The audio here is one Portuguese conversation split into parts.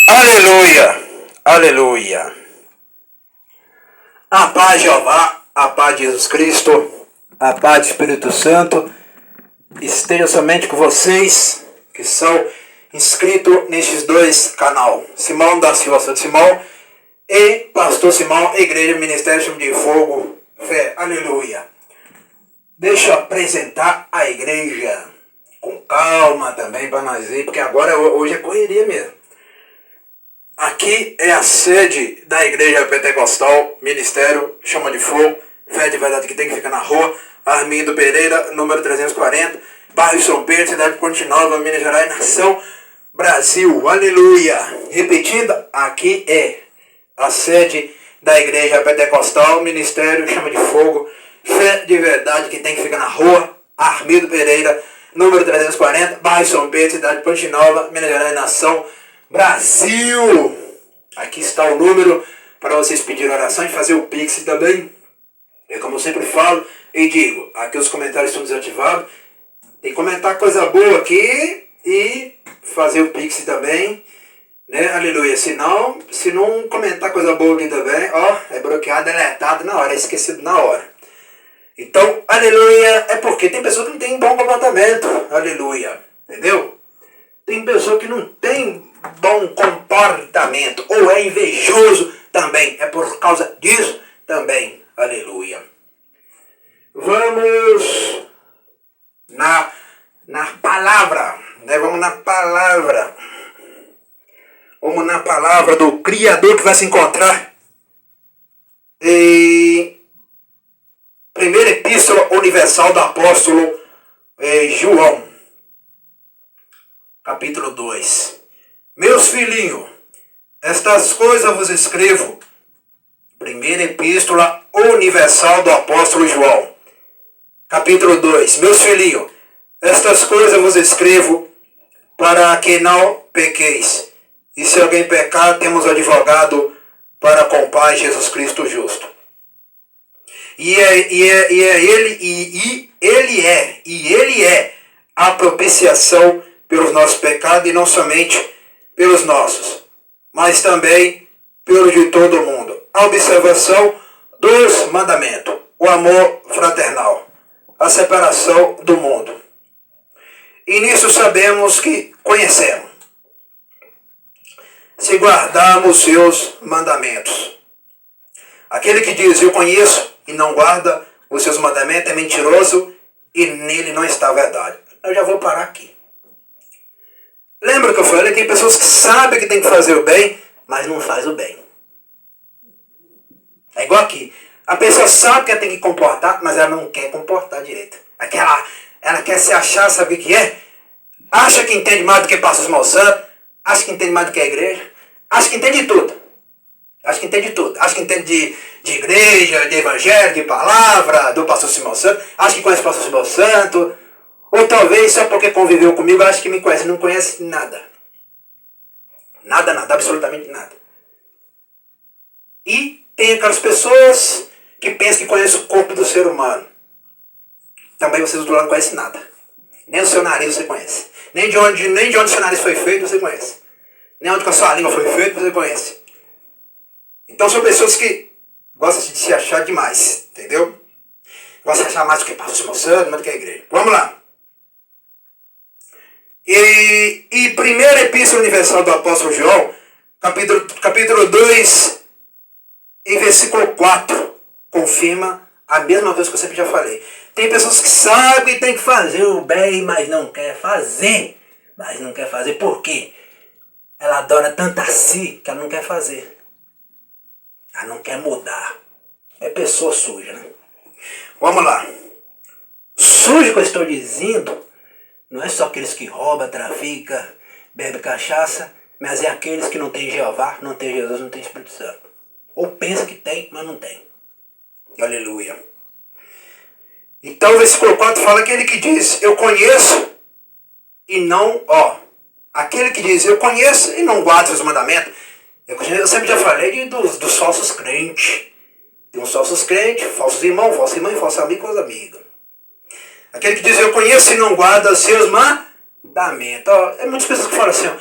Aleluia, aleluia. A paz de Jeová, a paz de Jesus Cristo, a paz do Espírito Santo esteja somente com vocês que são inscritos nestes dois canais, Simão da Silva Santo Simão e Pastor Simão, Igreja Ministério Chama de Fogo, Fé, aleluia. Deixa eu apresentar a igreja com calma também para nós ir, porque agora hoje é correria mesmo. Aqui é a sede da Igreja Pentecostal, Ministério Chama de Fogo, Fé de Verdade, que tem que ficar na rua Armindo Pereira, número 340, bairro São Pedro, cidade de Ponte Nova, Minas Gerais, nação Brasil, aleluia. Repetindo, aqui é a sede da Igreja Pentecostal, Ministério Chama de Fogo, Fé de Verdade, que tem que ficar na rua Armindo Pereira, número 340, bairro São Pedro, cidade de Ponte Nova, Minas Gerais, nação Brasil. Aqui está o número para vocês pedirem oração e fazer o Pix também. É como eu sempre falo e digo, aqui os comentários estão desativados. Tem que comentar coisa boa aqui e fazer o Pix também, né? Aleluia. Se não comentar coisa boa aqui também, ó, é bloqueado, deletado na hora, é esquecido na hora. Então, aleluia, é porque tem pessoas que não têm bom comportamento, aleluia, entendeu? Tem pessoa que não tem bom comportamento, ou é invejoso também, é por causa disso também, aleluia. Vamos na palavra, né? Vamos na palavra do Criador que vai se encontrar em primeira epístola universal do apóstolo João, capítulo 2. Meus filhinhos, estas coisas vos escrevo. Primeira epístola universal do apóstolo João, capítulo 2. Meus filhinhos, estas coisas vos escrevo para que não pequeis. E se alguém pecar, temos advogado para com o Pai, Jesus Cristo justo. Ele é a propiciação pelos nossos pecados, e não somente pelos nossos, mas também pelos de todo o mundo. A observação dos mandamentos, o amor fraternal, a separação do mundo. E nisso sabemos que conhecemos, se guardarmos seus mandamentos. Aquele que diz eu conheço e não guarda os seus mandamentos é mentiroso e nele não está a verdade. Eu já vou parar aqui. Lembra que eu falei que tem pessoas que sabem que tem que fazer o bem, mas não faz o bem. É igual aqui. A pessoa sabe que tem que comportar, mas ela não quer comportar direito. Ela quer se achar, sabe o que é? Acha que entende mais do que pastor Simão Santo, acha que entende mais do que a igreja, acha que entende de tudo. Acha que entende de tudo. Acha que entende de igreja, de evangelho, de palavra, do pastor Simão Santo, acha que conhece o pastor Simão Santo. Ou talvez só porque conviveu comigo, acha que me conhece. Não conhece nada. Nada, absolutamente nada. E tem aquelas pessoas que pensam que conhecem o corpo do ser humano. Também vocês do outro lado não conhecem nada. Nem o seu nariz você conhece. Nem de onde o seu nariz foi feito você conhece. Nem onde a sua língua foi feita você conhece. Então são pessoas que gostam de se achar demais. Entendeu? Gostam de achar mais do que pastor Simão Santo, mais do que a igreja. Vamos lá. E primeira epístola universal do apóstolo João, capítulo 2, e versículo 4, confirma a mesma coisa que eu sempre já falei. Tem pessoas que sabem que tem que fazer o bem, mas não quer fazer. Por quê? Ela adora tanto a si que ela não quer fazer. Ela não quer mudar. É pessoa suja, né? Vamos lá. Sujo que eu estou dizendo não é só aqueles que roubam, traficam, bebem cachaça, mas é aqueles que não têm Jeová, não têm Jesus, não têm Espírito Santo. Ou pensa que tem, mas não tem. Aleluia. Então o versículo 4 fala aquele que diz, eu conheço e não, aquele que diz, eu conheço e não guarda os mandamentos. Eu sempre já falei dos falsos crentes. Tem uns falsos crentes, falsos irmãos, falsa irmã, falso amigo, falso amigo. Aquele que diz, eu conheço e não guarda os seus mandamentos. É muitas pessoas que falam assim,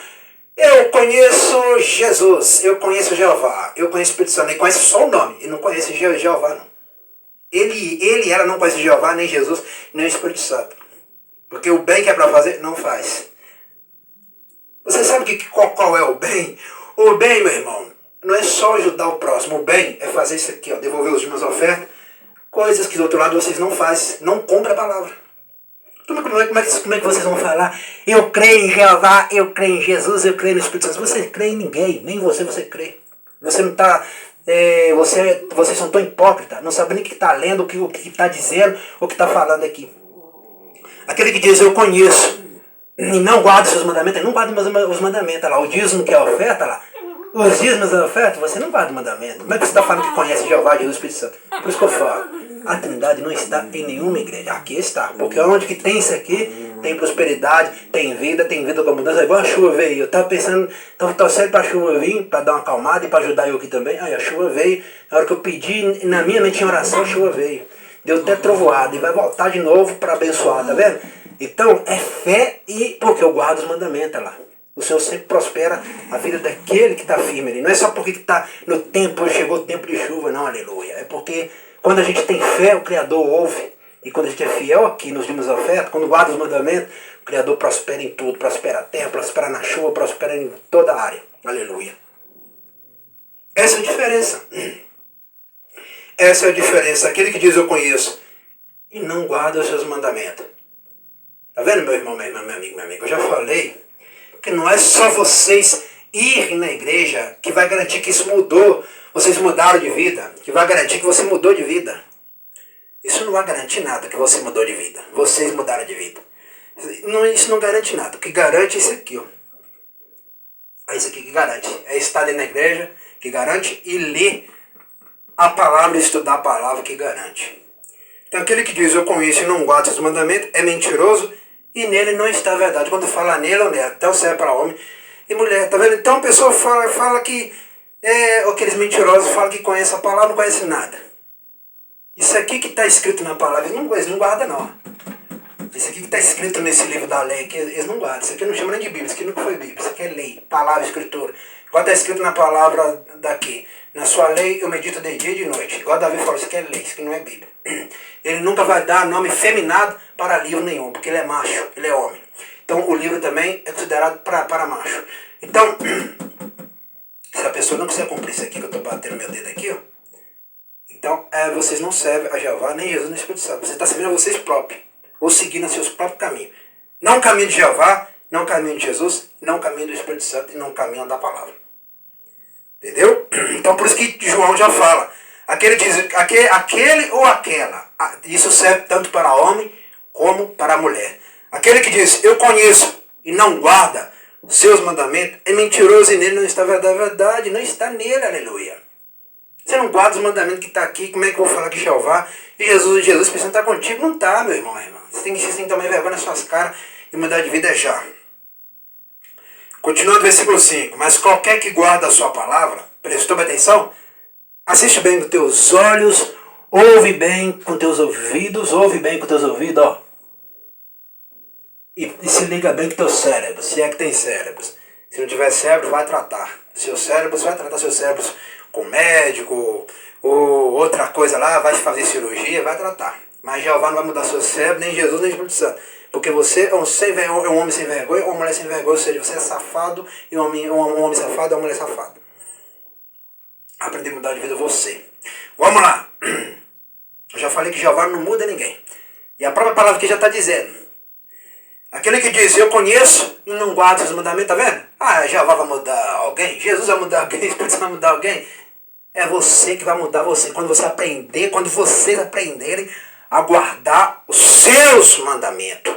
eu conheço Jesus, eu conheço Jeová, eu conheço o Espírito Santo, ele conhece só o nome, ele não conhece Jeová não. Ela não conhece Jeová, nem Jesus, nem o Espírito Santo. Porque o bem que é para fazer, não faz. Você sabe qual é o bem? O bem, meu irmão, não é só ajudar o próximo. O bem é fazer isso aqui, ó, devolver os dízimos ofertas, coisas que do outro lado vocês não fazem. Não compra a palavra. Como é que vocês vão falar? Eu creio em Jeová, eu creio em Jesus, eu creio no Espírito Santo. Você crê em ninguém, nem você crê. Você não está... vocês são tão hipócritas, não sabem nem o que está lendo, o que está dizendo, o que está falando aqui. Aquele que diz eu conheço e não guarda os seus mandamentos, ele não guarda os mandamentos lá. O dízimo que é a oferta lá, os dízimos da oferta, você não guarda o mandamento. Como é que você está falando que conhece Jeová, Jesus e Espírito Santo? Por isso que eu falo, a Trindade não está em nenhuma igreja. Aqui está, porque onde que tem isso aqui, tem prosperidade, tem vida com abundância. É igual a chuva veio. Eu estava pensando, estava torcendo para a chuva vir, para dar uma acalmada e para ajudar eu aqui também. Aí a chuva veio, na hora que eu pedi, na minha mente em oração, a chuva veio. Deu até trovoada e vai voltar de novo para abençoar, tá vendo? Então é fé e porque eu guardo os mandamentos lá. O Senhor sempre prospera a vida daquele que está firme ali. Não é só porque está no tempo, chegou o tempo de chuva, não, aleluia. É porque quando a gente tem fé, o Criador ouve. E quando a gente é fiel aqui nos dízimos da oferta, quando guarda os mandamentos, o Criador prospera em tudo. Prospera a terra, prospera na chuva, prospera em toda a área. Aleluia. Essa é a diferença. Essa é a diferença. Aquele que diz eu conheço e não guarda os seus mandamentos. Tá vendo, meu irmão, meu amigo, meu amigo? Eu já falei que não é só vocês irem na igreja que vai garantir que isso mudou, vocês mudaram de vida, que vai garantir que você mudou de vida. Isso não vai garantir nada que você mudou de vida. Vocês mudaram de vida. Isso não garante nada. O que garante é isso aqui, ó. É isso aqui que garante. É estar na igreja que garante e ler a palavra, estudar a palavra que garante. Então aquele que diz eu conheço e não guarda os mandamentos é mentiroso e nele não está a verdade. Quando fala nele ou nela, então serve para homem e mulher. Tá vendo? Então a pessoa fala que aqueles mentirosos falam que conhece a palavra, não conhece nada. Isso aqui que está escrito na palavra, eles não guardam não. Isso aqui que está escrito nesse livro da lei, que eles não guardam. Isso aqui não chama nem de Bíblia, isso aqui nunca foi Bíblia. Isso aqui é lei, palavra, escritura. Igual está escrito na palavra daqui. Na sua lei eu medito de dia e de noite. Igual Davi falou, isso aqui é lei, isso aqui não é Bíblia. Ele nunca vai dar nome feminado para livro nenhum, porque ele é macho, ele é homem. Então o livro também é considerado para macho. Então, se a pessoa não quiser cumprir isso aqui, que eu estou batendo meu dedo aqui, ó. Então, vocês não servem a Jeová, nem Jesus, nem Espírito Santo. Você está servindo a vocês próprios, ou seguindo seus próprios caminhos. Não o caminho de Jeová, não o caminho de Jesus, não o caminho do Espírito Santo e não o caminho da palavra. Entendeu? Então, por isso que João já fala. Aquele ou aquela. Isso serve tanto para homem como para a mulher. Aquele que diz, eu conheço e não guarda seus mandamentos, é mentiroso e nele não está a verdade, não está nele, aleluia. Você não guarda os mandamentos que está aqui, como é que eu vou falar que Jeová e Jesus precisam estar contigo? Não está, meu irmão, minha irmã. Você tem que tomar vergonha nas suas caras e mudar de vida já. Continuando o versículo 5. Mas qualquer que guarda a sua palavra, prestou atenção? Assiste bem com teus olhos, ouve bem com teus ouvidos, ó. E se liga bem com teus cérebros, se é que tem cérebros. Se não tiver cérebro, vai tratar. Vai tratar seus cérebros com médico, ou outra coisa lá, vai fazer cirurgia, vai tratar. Mas Jeová não vai mudar seu cérebro, nem Jesus, nem Espírito Santo. Porque você é um homem sem vergonha, ou uma mulher sem vergonha, ou seja, você é safado, e um homem safado é uma mulher safada. Aprender a mudar de vida você. Vamos lá. Eu já falei que Jeová não muda ninguém. E a própria palavra aqui já está dizendo. Aquele que diz, eu conheço e não guarda os mandamentos, tá vendo? Jeová vai mudar alguém? Jesus vai mudar alguém? Espírito Santo vai mudar alguém? É você que vai mudar você. Quando vocês aprenderem a guardar os seus mandamentos.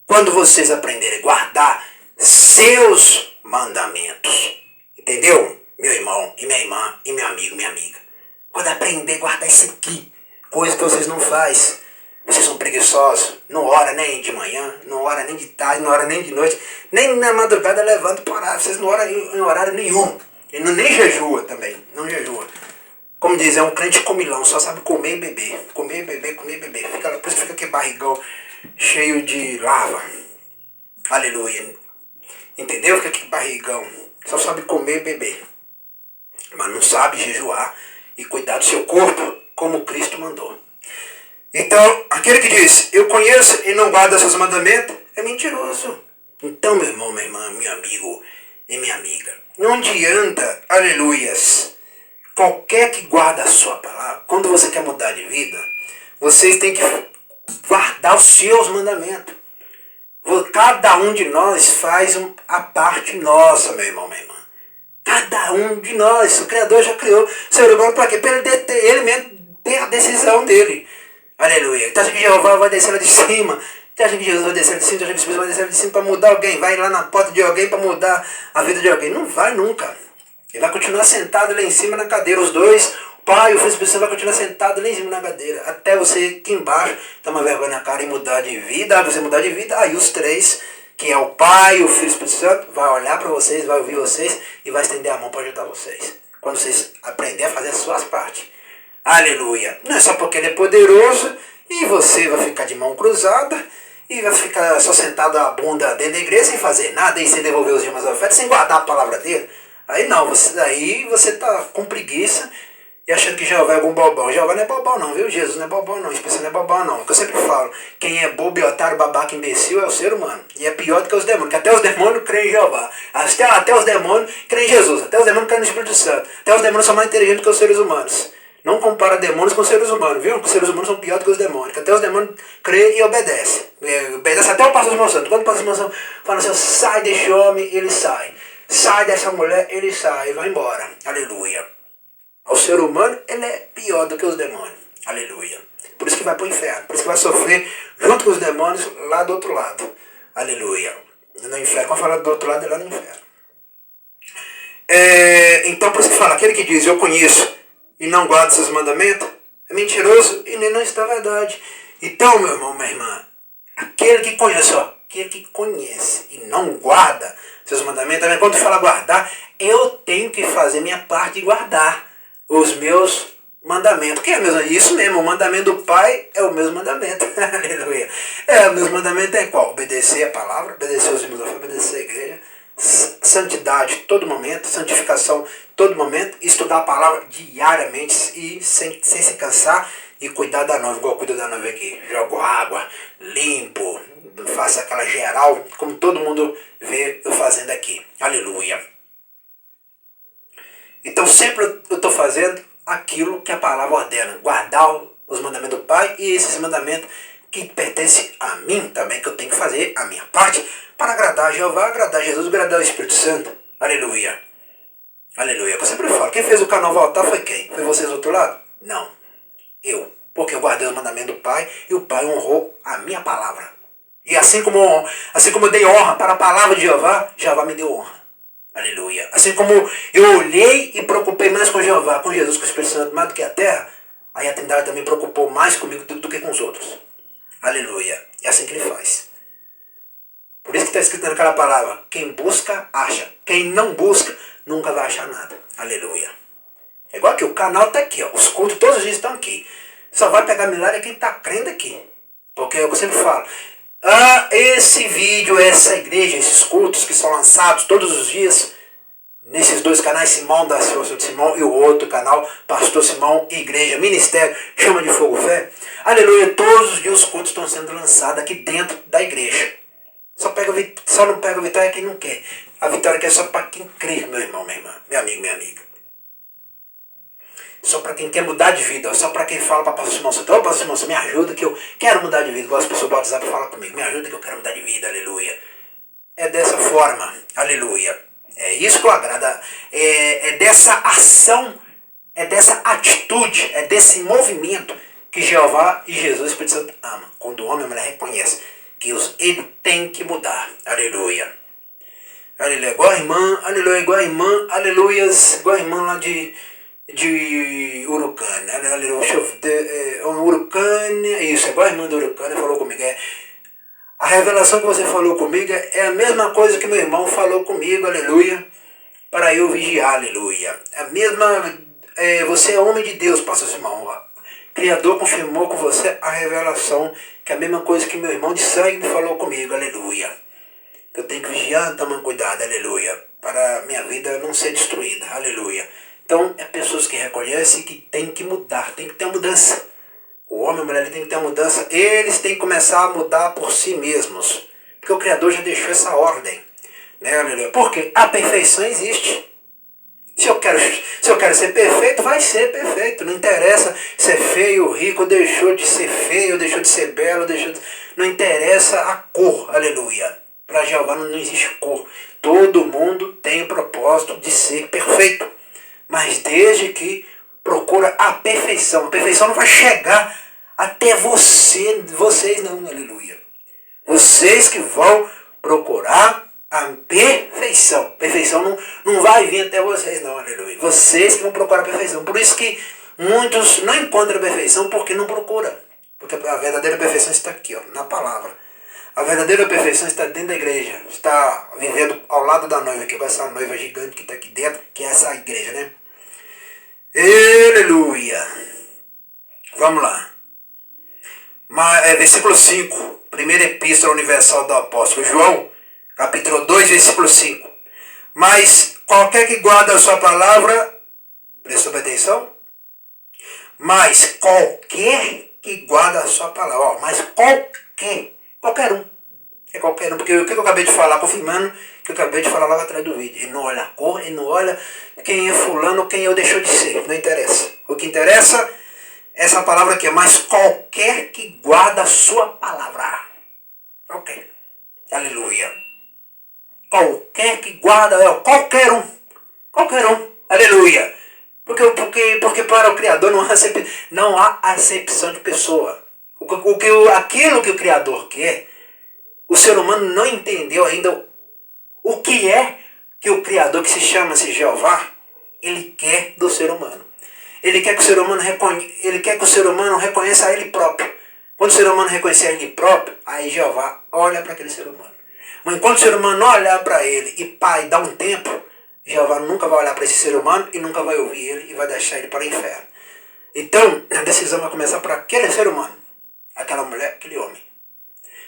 Quando vocês aprenderem a guardar seus mandamentos. Entendeu? Meu irmão e minha irmã e meu amigo, minha amiga. Quando aprender a guardar isso aqui, coisa que vocês não fazem. Vocês são preguiçosos, não ora nem de manhã, não ora nem de tarde, não ora nem de noite, nem na madrugada levanta para orar. Vocês não oram em horário nenhum. E nem jejua também, não jejua. Como diz, é um crente comilão, só sabe comer e beber. Comer e beber, comer e beber. Por isso fica aquele barrigão cheio de lava. Aleluia. Entendeu? Fica aquele barrigão só sabe comer e beber, mas não sabe jejuar e cuidar do seu corpo como Cristo mandou. Então, aquele que diz, eu conheço e não guarda seus mandamentos, é mentiroso. Então, meu irmão, minha irmã, meu amigo e minha amiga, não adianta, aleluias, qualquer que guarda a sua palavra, quando você quer mudar de vida, vocês têm que guardar os seus mandamentos. Cada um de nós faz a parte nossa, meu irmão, minha irmã. Cada um de nós, o Criador já criou o ser humano para quê? Para ele mesmo ter a decisão dele. Aleluia. Você acha que Jeová vai descer lá de cima? Você acha que Jesus vai descer lá de cima? Você acha que Jesus vai descer lá de cima para mudar alguém? Vai lá na porta de alguém para mudar a vida de alguém? Não vai nunca. Ele vai continuar sentado lá em cima na cadeira. Os dois, o Pai e o Filho Espírito Santo, vai continuar sentado lá em cima na cadeira. Até você aqui embaixo tomar vergonha na cara e mudar de vida. Você mudar de vida, aí os três, que é o Pai, o Filho e o Espírito Santo, vai olhar para vocês, vai ouvir vocês e vai estender a mão para ajudar vocês. Quando vocês aprenderem a fazer as suas partes. Aleluia. Não é só porque ele é poderoso e você vai ficar de mão cruzada e vai ficar só sentado a bunda dentro da igreja sem fazer nada e sem devolver os irmãos da oferta, sem guardar a palavra dele. Aí não, você tá com preguiça e achando que Jeová é algum bobão. Jeová não é bobão não, viu? Jesus não é bobão não, Espírito não é bobão não. É o que eu sempre falo, quem é bobo e otário, babaca, imbecil é o ser humano. E é pior do que os demônios, porque até os demônios creem em Jeová. Até os demônios creem em Jesus, até os demônios creem no Espírito Santo. Até os demônios são mais inteligentes que os seres humanos. Não compara demônios com seres humanos, viu? Porque os seres humanos são piores do que os demônios. Até os demônios creem e obedecem. Obedece até o pastor Simão Santo. Quando o pastor Simão Santo fala assim, sai desse homem, ele sai. Sai dessa mulher, ele sai e vai embora. Aleluia. O ser humano, ele é pior do que os demônios. Aleluia. Por isso que vai para o inferno. Por isso que vai sofrer junto com os demônios lá do outro lado. Aleluia. No inferno. Quando fala do outro lado, é lá no inferno. Então, por isso que fala, aquele que diz, eu conheço e não guarda seus mandamentos, é mentiroso e nem não está verdade. Então, meu irmão, minha irmã, aquele que conhece, aquele que conhece e não guarda seus mandamentos, também quando fala guardar, eu tenho que fazer minha parte de guardar os meus mandamentos. Que é mesmo? Isso mesmo, o mandamento do Pai é o mesmo mandamento. Aleluia. O mesmo mandamento é qual? Obedecer a palavra, obedecer os irmãos da fé, obedecer a igreja. Santidade todo momento, santificação todo momento, estudar a palavra diariamente e sem se cansar e cuidar da noiva, igual cuido da noiva aqui. Jogo água, limpo, faço aquela geral, como todo mundo vê eu fazendo aqui. Aleluia. Então sempre eu estou fazendo aquilo que a palavra ordena, guardar os mandamentos do Pai e esses mandamentos que pertencem a mim também, que eu tenho que fazer a minha parte para agradar a Jeová, agradar a Jesus, agradar o Espírito Santo. Aleluia. Aleluia. Eu sempre falo, quem fez o canal voltar foi quem? Foi vocês do outro lado? Não. Eu. Porque eu guardei os mandamentos do Pai e o Pai honrou a minha palavra. E assim como eu dei honra para a palavra de Jeová, Jeová me deu honra. Aleluia. Assim como eu olhei e preocupei mais com Jeová, com Jesus, com o Espírito Santo, mais do que a terra, aí a Trindade também preocupou mais comigo do que com os outros. Aleluia. É assim que ele faz. Por isso que está escrito naquela palavra, quem busca, acha. Quem não busca, nunca vai achar nada. Aleluia. É igual aqui, o canal está aqui, os cultos todos os dias estão aqui. Só vai pegar milagre quem está crendo aqui. Porque é o que eu sempre falo. Esse vídeo, essa igreja, esses cultos que são lançados todos os dias, nesses dois canais, Simão da Força de Simão e o outro canal, Pastor Simão, Igreja, Ministério, Chama de Fogo Fé. Aleluia, todos os dias os cultos estão sendo lançados aqui dentro da igreja. Só não pega a vitória quem não quer. A vitória aqui é só para quem crê, meu irmão, minha irmã, meu amigo, minha amiga. Só para quem quer mudar de vida, só para quem fala para Pastor Simão, Pastor Simão, me ajuda que eu quero mudar de vida. Igual as pessoas do WhatsApp falam comigo, me ajuda que eu quero mudar de vida, aleluia. É dessa forma, aleluia. É isso que eu agrada, é dessa ação, é dessa atitude, é desse movimento que Jeová e Jesus, o Espírito Santo, amam. Quando o homem e a mulher reconhecem que ele tem que mudar, aleluia. Aleluia, igual a irmã, aleluia, igual a irmã, aleluias, igual a irmã lá de Urucânia, aleluia, Urucânia, isso, igual a irmã de Urucânia falou comigo, a revelação que você falou comigo é a mesma coisa que meu irmão falou comigo, aleluia, para eu vigiar, aleluia. A mesma, você é homem de Deus, pastor Simão. O Criador confirmou com você a revelação, que é a mesma coisa que meu irmão de sangue me falou comigo, aleluia. Eu tenho que vigiar, tomar cuidado, aleluia. para minha vida não ser destruída. Aleluia. Então, é pessoas que reconhecem que tem que mudar, tem que ter uma mudança. O homem e a mulher tem que ter uma mudança, eles têm que começar a mudar por si mesmos. Porque o Criador já deixou essa ordem. Né, aleluia? Porque a perfeição existe. Se eu quero ser perfeito, vai ser perfeito. Não interessa ser feio, rico, deixou de ser feio, deixou de ser belo, não interessa a cor, aleluia. Para Jeová não existe cor. Todo mundo tem o propósito de ser perfeito. Mas desde que procura a perfeição. A perfeição não vai chegar até vocês não, aleluia. Vocês que vão procurar a perfeição. Perfeição não vai vir até vocês não, aleluia. Vocês que vão procurar a perfeição. Por isso que muitos não encontram a perfeição porque não procuram. Porque a verdadeira perfeição está aqui, ó, na palavra. A verdadeira perfeição está dentro da igreja. Está vivendo ao lado da noiva, que é essa noiva gigante que está aqui dentro, que é essa igreja, né? Aleluia. Vamos lá. Versículo 5. Primeira epístola universal do apóstolo João, capítulo 2, versículo 5. Mas qualquer que guarda a sua palavra, prestou atenção? Mas qualquer que guarda a sua palavra, ó, mas qualquer um. É qualquer um, porque o que eu acabei de falar, confirmando que eu acabei de falar logo atrás do vídeo. Ele não olha a cor, ele não olha quem é fulano, quem eu deixou de ser, não interessa. O que interessa é essa palavra aqui, mas qualquer que guarda a sua palavra. Ok. Aleluia. Qualquer que guarda, qualquer um. Qualquer um. Aleluia. Porque para o Criador não há acepção de pessoa. Aquilo que o Criador quer, o ser humano não entendeu ainda o que é que o Criador, que se chama-se Jeová, ele quer do ser humano. Ele quer que o ser humano reconheça a ele próprio. Quando o ser humano reconhecer a ele próprio, aí Jeová olha para aquele ser humano. Mas enquanto o ser humano não olhar para ele e pai dá um tempo, Jeová nunca vai olhar para esse ser humano e nunca vai ouvir ele e vai deixar ele para o inferno. Então, a decisão vai começar para aquele ser humano, aquela mulher, aquele homem.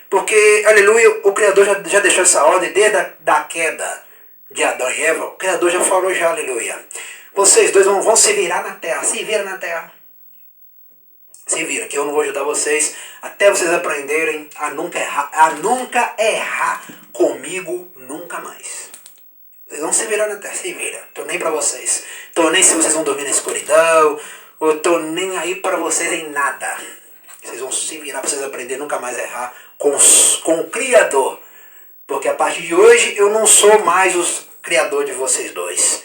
Porque, aleluia, o Criador já deixou essa ordem desde a queda de Adão e Eva. O Criador já falou já, aleluia. Vocês dois vão se virar na terra, se vira na terra. Se vira, que eu não vou ajudar vocês até vocês aprenderem a nunca errar comigo nunca mais. Vocês vão se virar na terra, se vira. Tô nem pra vocês. Tô nem se vocês vão dormir na escuridão. Eu tô nem aí pra vocês em nada. Vocês vão se virar pra vocês aprenderem nunca mais a errar com o Criador. Porque a partir de hoje eu não sou mais o Criador de vocês dois.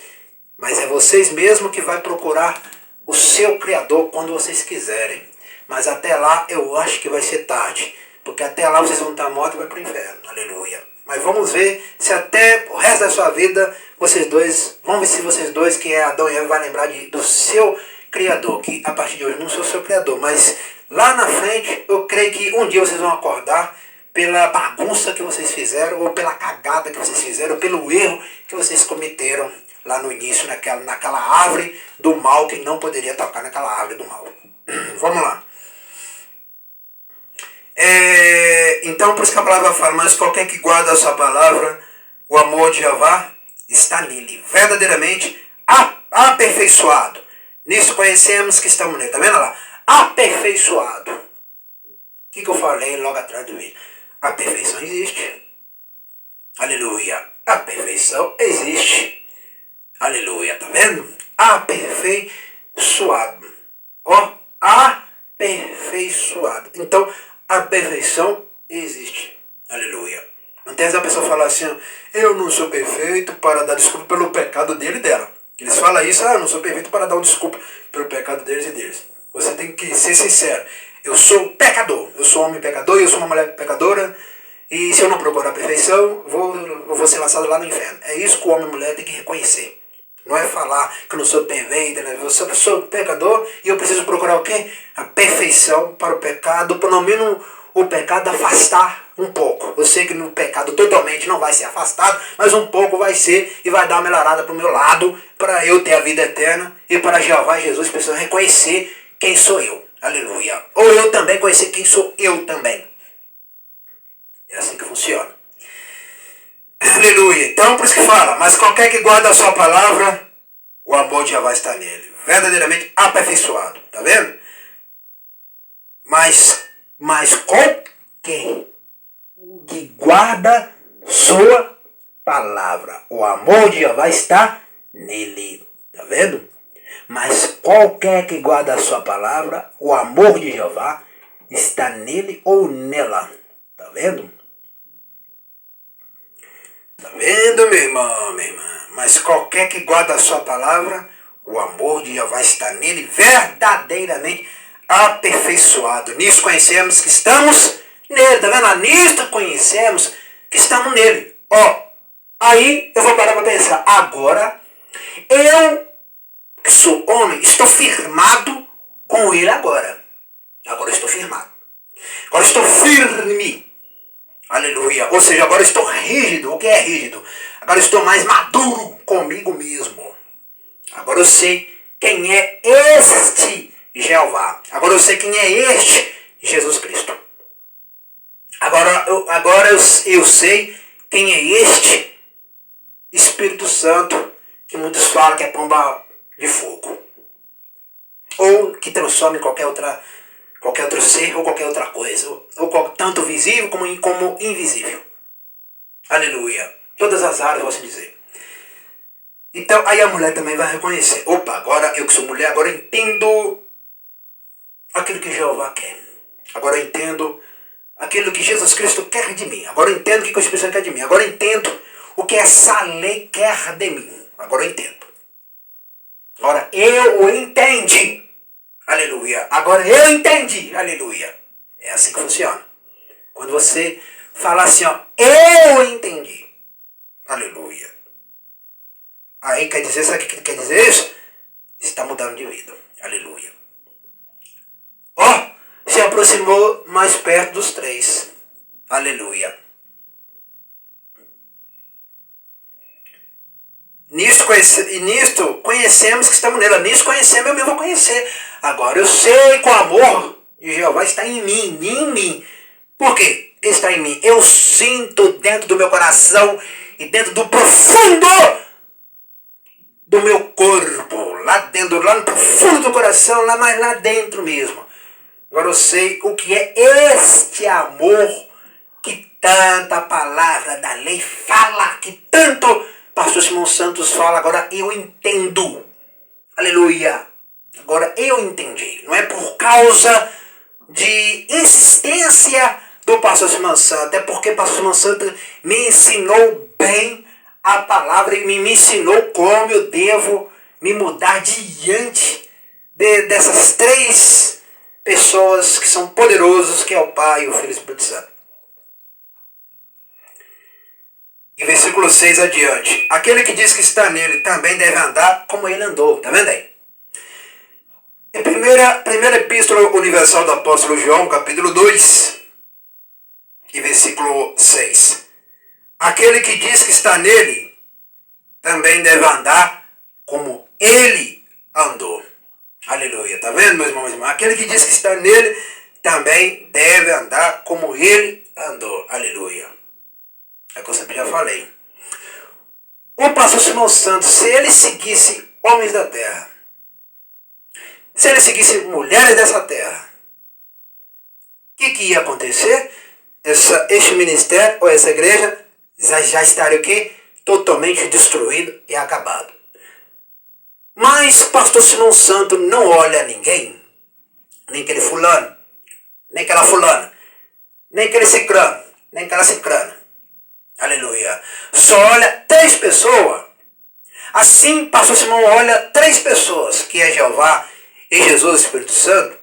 Mas é vocês mesmos que vai procurar o seu Criador quando vocês quiserem. Mas até lá eu acho que vai ser tarde. Porque até lá vocês vão estar mortos e vai para o inferno. Aleluia. Mas vamos ver se até o resto da sua vida vocês dois, vamos ver se vocês dois, que é Adão e Eva, vai lembrar do seu Criador. Que a partir de hoje não sou o seu Criador, mas lá na frente eu creio que um dia vocês vão acordar pela bagunça que vocês fizeram, ou pela cagada que vocês fizeram, ou pelo erro que vocês cometeram lá no início, naquela árvore do mal, que não poderia tocar naquela árvore do mal. Vamos lá. Então, por isso que a palavra fala, mas qualquer que guarda a sua palavra, o amor de Jeová está nele, verdadeiramente aperfeiçoado. Nisso conhecemos que estamos nele, tá vendo lá? Aperfeiçoado. O que eu falei logo atrás do vídeo? A perfeição existe. Aleluia. A perfeição existe. Aleluia, tá vendo? Aperfeiçoado. Ó, aperfeiçoado. Então, a perfeição existe. Aleluia. Não tem essa pessoa falar assim, eu não sou perfeito para dar desculpa pelo pecado dele e dela. Eles falam isso, eu não sou perfeito para dar uma desculpa pelo pecado deles e deles. Você tem que ser sincero. Eu sou pecador. Eu sou um homem pecador, eu sou uma mulher pecadora. E se eu não procurar a perfeição, eu vou ser lançado lá no inferno. É isso que o homem e a mulher tem que reconhecer. Não é falar que eu não sou perfeito, né? Eu sou pecador e eu preciso procurar o quê? A perfeição para o pecado, pelo menos o pecado afastar um pouco. Eu sei que no pecado totalmente não vai ser afastado, mas um pouco vai ser e vai dar uma melhorada para o meu lado, para eu ter a vida eterna e para Jeová e Jesus precisam reconhecer quem sou eu. Aleluia. Ou eu também conhecer quem sou eu também. É assim que funciona. Aleluia. Então, por isso que fala, mas qualquer que guarda a sua palavra, o amor de Jeová está nele. Verdadeiramente aperfeiçoado. Tá vendo? Mas qualquer que guarda sua palavra, o amor de Jeová está nele. Tá vendo? Mas qualquer que guarda a sua palavra, o amor de Jeová está nele ou nela. Tá vendo? Tá vendo, meu irmão, minha irmã? Mas qualquer que guarda a sua palavra, o amor de Jeová está nele verdadeiramente aperfeiçoado. Nisso conhecemos que estamos nele, tá vendo? Nisto conhecemos que estamos nele. Ó, aí eu vou parar para pensar. Agora, eu que sou homem, estou firmado com ele agora. Agora estou firmado. Agora estou firme. Aleluia. Ou seja, agora estou rígido. O que é rígido? Agora estou mais maduro comigo mesmo. Agora eu sei quem é este Jeová. Agora eu sei quem é este Jesus Cristo. Agora eu sei quem é este Espírito Santo, que muitos falam que é pomba de fogo. Ou que transforma em qualquer outro ser ou qualquer outra coisa. Ou tanto visível como invisível. Aleluia. Todas as áreas, eu posso dizer. Então, aí a mulher também vai reconhecer. Opa, agora eu que sou mulher, agora eu entendo aquilo que Jeová quer. Agora eu entendo aquilo que Jesus Cristo quer de mim. Agora eu entendo o que o Espírito Santo quer de mim. Agora eu entendo o que essa lei quer de mim. Agora eu entendo. Agora eu entendi. Aleluia. Agora eu entendi. Aleluia. É assim que funciona. Quando você fala assim, ó, eu entendi. Aleluia. Aí quer dizer, sabe o que quer dizer isso? Está mudando de vida. Aleluia. Ó, se aproximou mais perto dos três. Aleluia. Nisto conhecemos que estamos nela. Nisto conhecemos, eu mesmo vou conhecer. Agora eu sei que o amor de Jeová está em mim. Por quê? Está em mim. Eu sinto dentro do meu coração e dentro do profundo do meu corpo. Lá dentro, lá no profundo do coração, mais lá dentro mesmo. Agora eu sei o que é este amor que tanta palavra da lei fala, que tanto pastor Simão Santos fala. Agora eu entendo. Aleluia. Agora eu entendi. Não é por causa de insistência do pastor Simão Santos. É porque o pastor Simão Santos me ensinou bem a palavra e me ensinou como eu devo me mudar diante dessas três pessoas que são poderosos, que é o Pai, o Filho e o Espírito Santo. E versículo 6 adiante. Aquele que diz que está nele também deve andar como ele andou. Tá vendo aí? Em primeira epístola universal do apóstolo João, capítulo 2, e versículo 6. Aquele que diz que está nele também deve andar como ele andou. Aleluia. Tá vendo, meus irmãos? Aquele que diz que está nele também deve andar como ele andou. Aleluia. É o que eu sempre já falei. O pastor Simão Santos, se ele seguisse homens da terra, se ele seguisse mulheres dessa terra, o que ia acontecer? Este ministério ou essa igreja já estaria o quê? Totalmente destruído e acabado. Mas pastor Simão Santos não olha ninguém, nem aquele fulano, nem aquela fulana, nem aquele cicrano, nem aquela cicrana. Aleluia. Só olha três pessoas. Assim, pastor Simão olha três pessoas, que é Jeová e Jesus, Espírito Santo.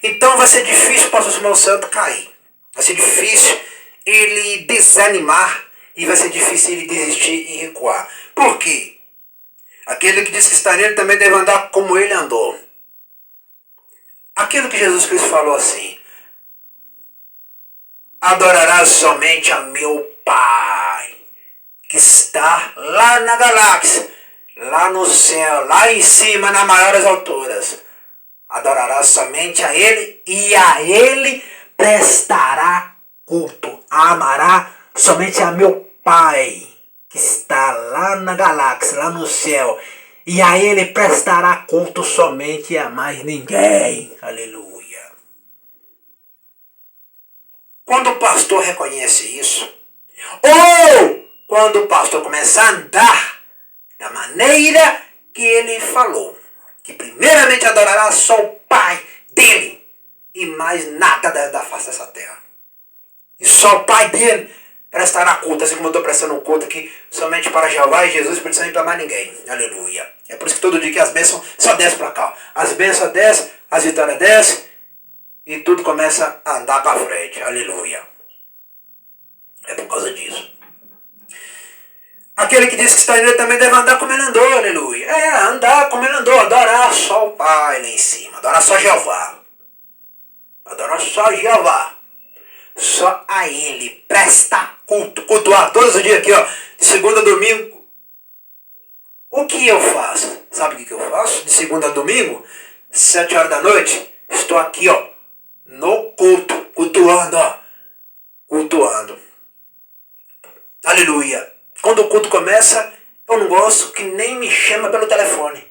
Então vai ser difícil o pastor Simão Santo cair. Vai ser difícil ele desanimar e vai ser difícil ele desistir e recuar. Por quê? Aquele que diz que está nele também deve andar como ele andou. Aquilo que Jesus Cristo falou assim: adorarás somente a meu Pai, que está lá na galáxia, lá no céu, lá em cima, nas maiores alturas. Adorarás somente a Ele e a Ele prestará culto. Amará somente a meu Pai, que está lá na galáxia, lá no céu, e a Ele prestará culto somente a mais ninguém. Aleluia. Quando o pastor reconhece isso, ou quando o pastor começa a andar da maneira que ele falou, que primeiramente adorará só o Pai dele e mais nada da face dessa terra. E só o Pai dele prestará culto, assim como eu estou prestando um culto aqui somente para Jeová e Jesus, por isso não para mais ninguém. Aleluia. É por isso que todo dia que as bênçãos só descem para cá. As bênçãos descem, as vitórias descem e tudo começa a andar para frente. Aleluia. É por causa disso. Aquele que diz que está nele também deve andar como ele andou, aleluia. Andar como ele andou, adorar só o Pai lá em cima, adorar só Jeová. Adorar só Jeová. Só a Ele presta culto, cultuar todos os dias aqui, ó, de segunda a domingo. O que eu faço? Sabe o que eu faço? De segunda a domingo, 7 horas da noite, estou aqui, ó, no culto, cultuando, ó, cultuando. Aleluia. Quando o culto começa, eu não gosto que nem me chama pelo telefone.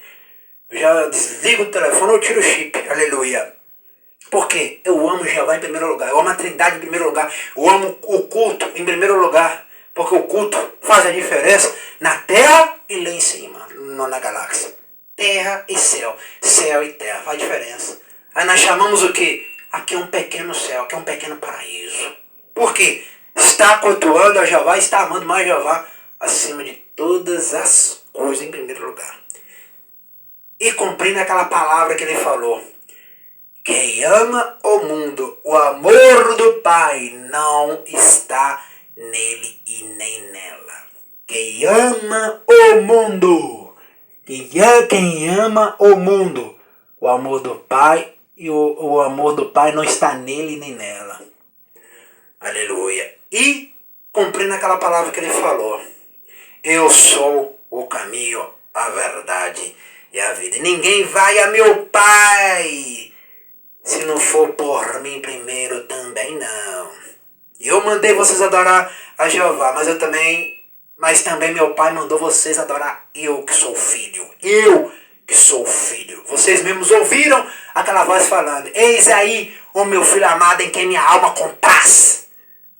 Eu já desligo o telefone ou tiro o chip. Aleluia. Porque eu amo Jeová em primeiro lugar. Eu amo a Trindade em primeiro lugar. Eu amo o culto em primeiro lugar. Porque o culto faz a diferença na terra e lá em cima, não na galáxia. Terra e céu. Céu e terra. Faz diferença. Aí nós chamamos o quê? Aqui é um pequeno céu. Aqui é um pequeno paraíso. Por quê? Está cultuando a Jeová, está amando mais Jeová acima de todas as coisas em primeiro lugar. E cumprindo aquela palavra que ele falou. Quem ama o mundo, o amor do Pai não está nele e nem nela. Quem ama o mundo, quem ama o mundo, o amor do Pai e o amor do Pai não está nele nem nela. Aleluia. E cumprindo aquela palavra que ele falou. Eu sou o caminho, a verdade e a vida. Ninguém vai a meu Pai se não for por mim primeiro também não. Eu mandei vocês adorar a Jeová, mas também meu Pai mandou vocês adorar eu que sou filho. Eu que sou filho. Vocês mesmos ouviram aquela voz falando. Eis aí o meu filho amado em quem minha alma compraz.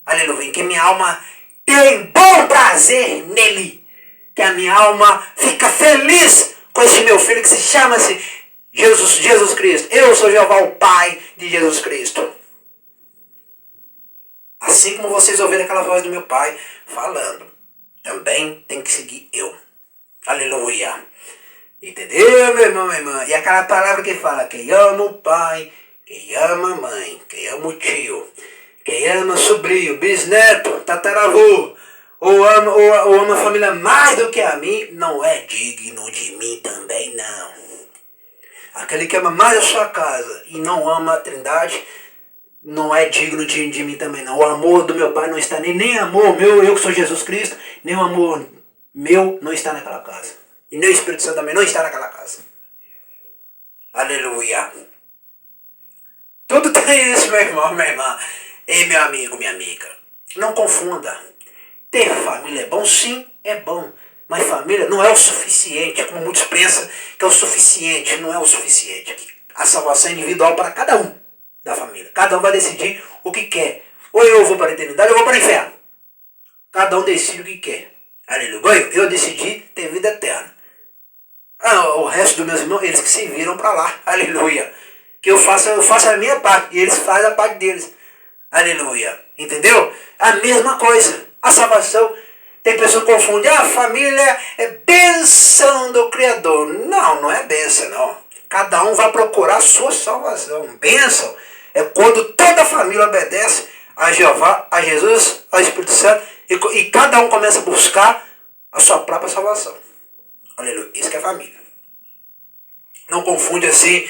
Aleluia. Em quem minha alma tem bom prazer nele. Que a minha alma fica feliz com esse meu filho que se chama-se Jesus Cristo. Eu sou Jeová, o Pai de Jesus Cristo. Assim como vocês ouviram aquela voz do meu Pai falando, também tem que seguir eu. Aleluia. Entendeu, meu irmão, minha irmã? E aquela palavra que fala, quem ama o pai, quem ama a mãe, quem ama o tio, quem ama sobrinho, bisneto, tataravô, ou ama a família mais do que a mim, não é digno de mim também não. Aquele que ama mais a sua casa e não ama a Trindade, não é digno de mim também não. O amor do meu Pai não está nem amor meu, eu que sou Jesus Cristo, nem o amor meu não está naquela casa. E nem o Espírito Santo também não está naquela casa. Aleluia. Tudo tem isso, meu irmão, minha irmã. Ei, meu amigo, minha amiga. Não confunda. Ter família é bom? Sim, é bom. Mas família não é o suficiente, como muitos pensam que é o suficiente. Não é o suficiente. A salvação é individual para cada um da família. Cada um vai decidir o que quer. Ou eu vou para a eternidade ou eu vou para o inferno. Cada um decide o que quer. Aleluia. Eu decidi ter vida eterna. O resto dos meus irmãos, eles que se viram para lá. Aleluia. Que eu faço a minha parte e eles fazem a parte deles. Aleluia. Entendeu? A mesma coisa. A salvação. Tem pessoas que confundem. A família é bênção do Criador. Não, não é bênção, não. Cada um vai procurar a sua salvação. Bênção é quando toda a família obedece a Jeová, a Jesus, ao Espírito Santo. E cada um começa a buscar a sua própria salvação. Aleluia. Isso que é família. Não confunde assim.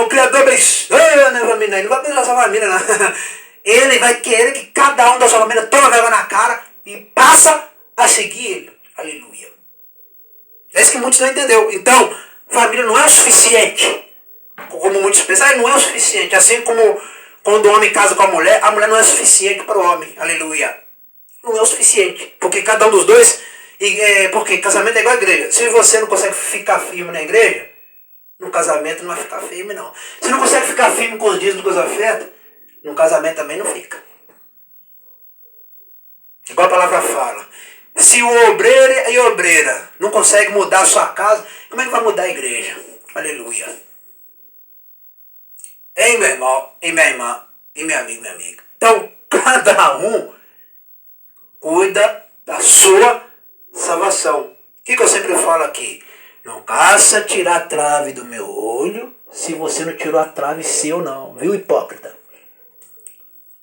O Criador abençoa a família. Ele não vai abençoar a sua família, não. Ele vai querer que cada um da sua família tome vergonha na cara e passa a seguir ele. Aleluia. É isso que muitos não entenderam. Então, família não é o suficiente. Como muitos pensam, não é o suficiente. Assim como quando o homem casa com a mulher não é suficiente para o homem. Aleluia. não é o suficiente. Porque cada um dos dois, porque casamento é igual a igreja. Se você não consegue ficar firme na igreja, no casamento não vai ficar firme não. Se não consegue ficar firme com os dias dos afetos, no casamento também não fica. Igual a palavra fala. Se o obreiro e a obreira não conseguem mudar a sua casa, como é que vai mudar a igreja? Aleluia. Ei, meu irmão, e minha irmã, e minha amiga, minha amiga. Então, cada um cuida da sua salvação. O que eu sempre falo aqui? Não caça tirar a trave do meu olho se você não tirou a trave seu não, viu, hipócrita?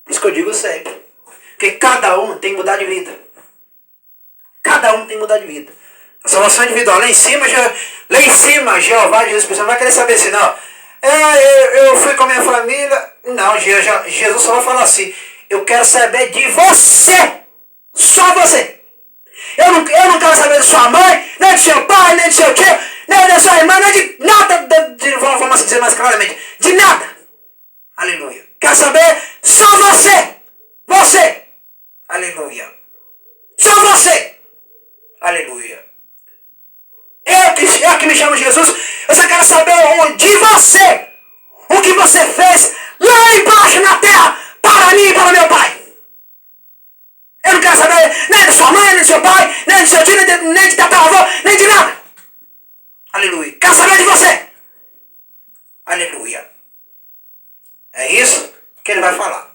Por isso que eu digo sempre. Porque cada um tem que mudar de vida. Cada um tem que mudar de vida. A salvação individual. Lá em cima, Jeová, Jesus Cristo, não vai querer saber assim, não. Eu fui com a minha família. Não, Jesus só vai falar assim. Eu quero saber de você. Só você. Eu não quero saber de sua mãe, nem de seu pai, nem de seu tio, nem da sua irmã, nem de nada. Vamos assim dizer mais claramente. De nada. Aleluia. Quero saber só você. Você. Aleluia. Só você. Aleluia. Eu que me chamo Jesus. Eu só quero saber de você. O que você fez lá embaixo na terra para mim e para meu pai. Eu não quero saber nem de sua mãe, nem de seu pai, nem de seu tio, nem de tataravô, nem de nada. Aleluia. Quero saber de você. Aleluia. É isso que ele vai falar.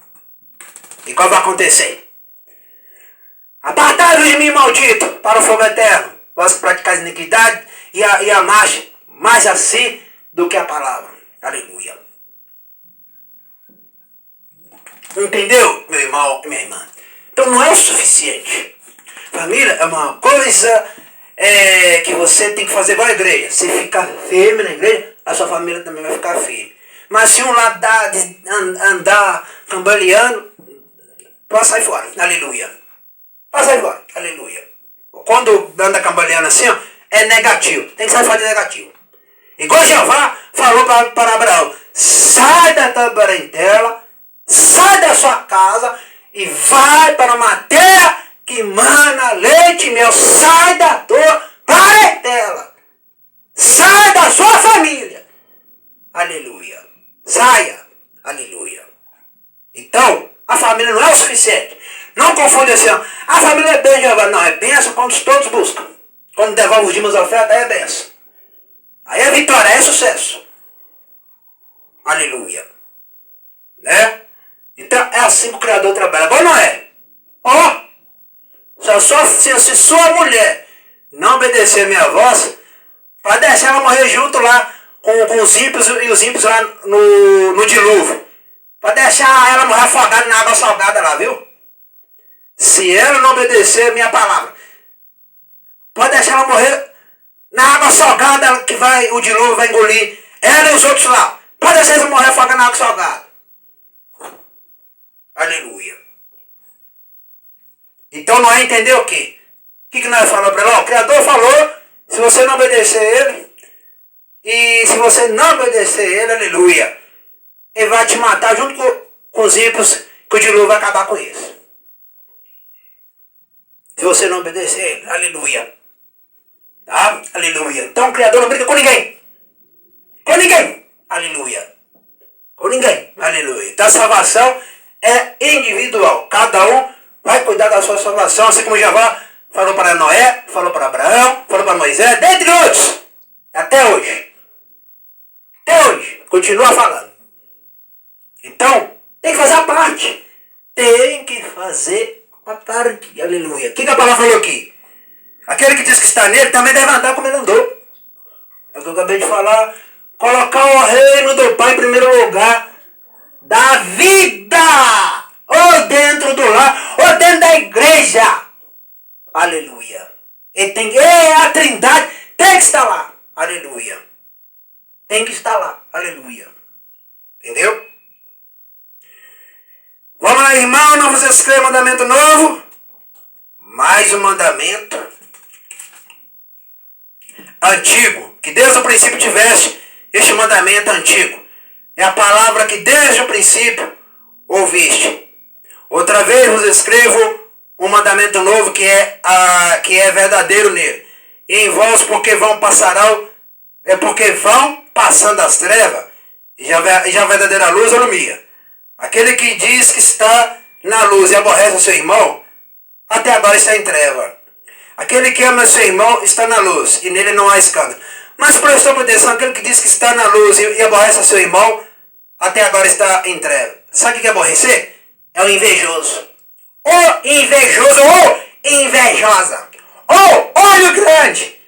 E qual vai acontecer? Apartai-vos de mim, maldito, para o fogo eterno. Vós praticais iniquidade e a marcha mais assim do que a palavra. Aleluia. Entendeu, meu irmão e minha irmã? Então não é o suficiente. Família é uma coisa que você tem que fazer igual a igreja. Se ficar firme na igreja, a sua família também vai ficar firme. Mas se um lado andar cambaleando, pode sair fora. Aleluia. Pode sair fora. Aleluia. Quando anda cambaleando assim, ó, é negativo. Tem que sair fora de negativo. Igual Jeová falou para Abraão. Sai da tua parentela, sai da sua casa e vai para uma terra que mana leite e mel. Sai da tua parentela. Sai da sua família. Aleluia. Saia. Aleluia. Então, a família não é o suficiente. Não confunde assim, ó. A família é bem, Jeová. Não, é bênção quando todos buscam. Quando devolve os dízimos ofertas, aí é bênção. Aí é vitória, aí é sucesso. Aleluia. Né? Então é assim que o Criador trabalha. Agora não é. Ó. Se sua mulher não obedecer a minha voz, para deixar ela morrer junto lá com os ímpios e os ímpios lá no dilúvio. Para deixar ela morrer afogada na água salgada lá, viu? Se ela não obedecer a minha palavra, pode deixar ela morrer na água salgada que o dilúvio vai engolir ela e os outros lá. Pode deixar ela morrer afogada na água salgada. Aleluia. Então nós entendeu o quê? O que nós falamos para ela? O Criador falou, se você não obedecer ele, e se você não obedecer ele, aleluia, ele vai te matar junto com os ímpios, que o dilúvio vai acabar com isso. Se você não obedecer ele, aleluia. Tá? Aleluia. Então o Criador não brinca com ninguém. Com ninguém. Aleluia. Com ninguém. Aleluia. Então a salvação é individual. Cada um vai cuidar da sua salvação, assim como Jeová falou para Noé, falou para Abraão, falou para Moisés, dentre outros. Até hoje. Até hoje. Continua falando. Então, tem que fazer a parte. Tem que fazer a parte. Aleluia. O que a palavra falou aqui? Aquele que diz que está nele também deve andar como ele andou. É o que eu acabei de falar. Colocar o reino do Pai em primeiro lugar da vida. Ou dentro do lar, ou dentro da igreja. Aleluia. A Trindade tem que estar lá. Aleluia. Tem que estar lá. Aleluia. Entendeu? Vamos lá, irmão. Não vos escrevo mandamento novo. Mais um mandamento antigo. Que desde o princípio tivesse este mandamento antigo. É a palavra que desde o princípio ouviste. Outra vez vos escrevo um mandamento novo que é verdadeiro nele. E em vós, porque vão passarão, é porque vão passando as trevas, e já a verdadeira luz alumia. Aquele que diz que está na luz e aborrece o seu irmão, até agora está em treva. Aquele que ama seu irmão está na luz, e nele não há escândalo. Mas prestou atenção, aquele que diz que está na luz e aborrece o seu irmão, até agora está em treva. Sabe o que é aborrecer? É o invejoso. O invejoso, ou invejosa. Ou olho grande.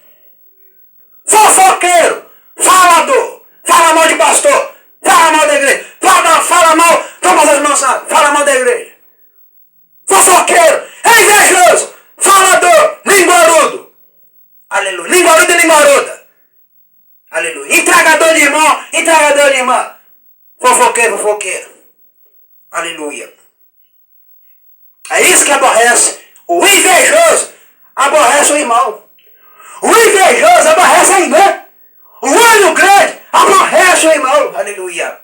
Fofoqueiro. Falador. Fala mal de pastor. Fala mal da igreja. Fala mal. Toma as mãos, fala mal da igreja. Fofoqueiro. Invejoso. Falador. Linguarudo. Aleluia. Linguarudo e linguaruda. Aleluia. Entregador de irmão. Entregador de irmã. Fofoqueiro. Aleluia. É isso que aborrece. O invejoso aborrece o irmão. O invejoso aborrece a irmã. O olho grande aborrece o irmão. Aleluia.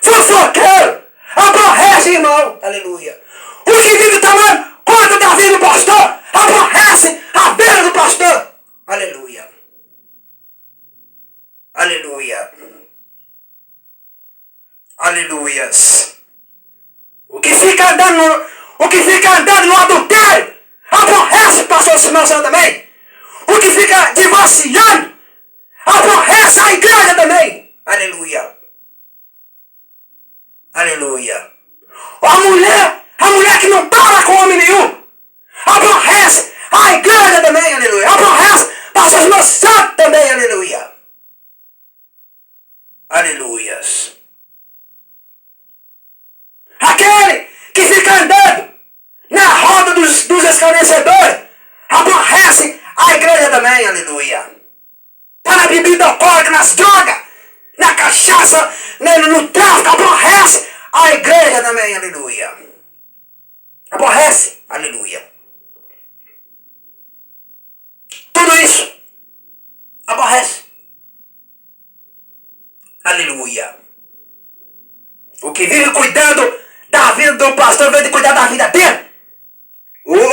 Fofoqueiro aborrece o irmão. Aleluia. O que vive tomando conta da vida do pastor aborrece a vida do pastor. Aleluia. Aleluia. Aleluias. O que fica andando no adultério aborrece o pastor Simão também. O que fica divorciando aborrece a igreja também. Aleluia. Aleluia. A mulher que não para com homem nenhum aborrece a igreja também. Aleluia. Aborrece pastor Simão Santo também. Aleluia. Aleluias. Aquele que fica andando na roda dos escarnecedores aborrece a igreja também, aleluia. Tá na bebida alcoólica, nas drogas, na cachaça, no tráfico, aborrece a igreja também, aleluia. Aborrece, aleluia. Tudo isso aborrece. Aleluia. O que vive cuidando da vida do pastor, em vez de cuidar da vida dele.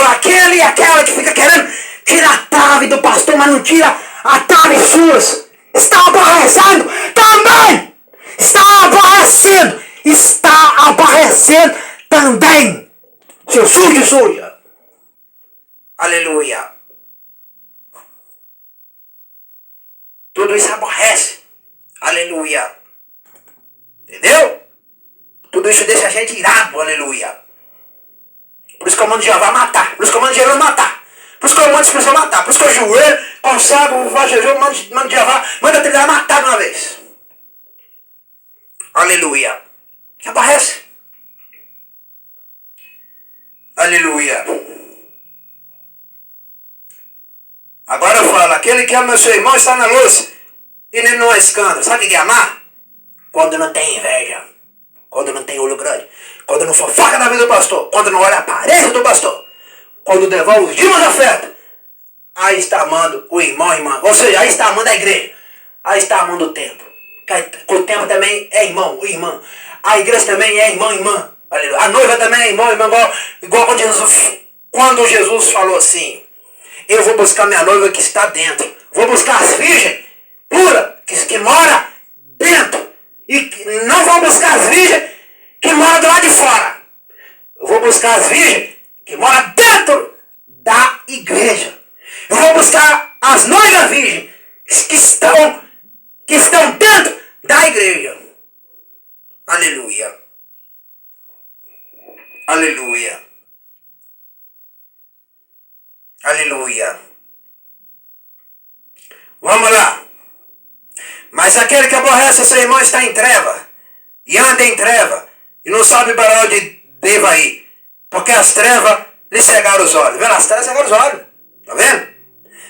Aquele e aquela que fica querendo tirar a trave do pastor, mas não tira a trave suas. Está aborrecendo também. Está aborrecendo também. Seu suja. Aleluia. Tudo isso aborrece. Aleluia. Entendeu? Tudo isso deixa a gente irado, aleluia. Por isso que eu mando Jeová matar. Por isso que eu mando Jesus matar. Por isso que eu mando as pessoas matar. Por isso que eu joelho, consagro, faço jejum, mando Jeová, manda trilhar matar de uma vez. Aleluia. Que aborrece. Aleluia. Agora eu falo, aquele que ama seu irmão está na luz e nele não há escândalo. Sabe o que é amar? Quando não tem inveja. Quando não tem olho grande, quando não fofoca na vida do pastor, quando não olha a aparência do pastor, quando devolve os dízimos de oferta, aí está amando o irmão e irmã, ou seja, aí está amando a igreja, aí está amando o templo. O templo também é irmão e irmã, a igreja também é irmão e irmã, a noiva também é irmão e irmã, igual quando Jesus falou assim, eu vou buscar minha noiva que está dentro, vou buscar as virgens puras que mora dentro. E não vou buscar as virgens que moram do lado de fora. Eu vou buscar as virgens que moram dentro da igreja. Eu vou buscar as noivas virgens que estão dentro da igreja. Aleluia. Aleluia. Aleluia. Vamos lá. Mas aquele que aborrece seu irmão está em treva, e anda em treva, e não sabe para onde deva ir, porque as trevas lhe cegaram os olhos. Vendo? As trevas cegaram os olhos. Está vendo?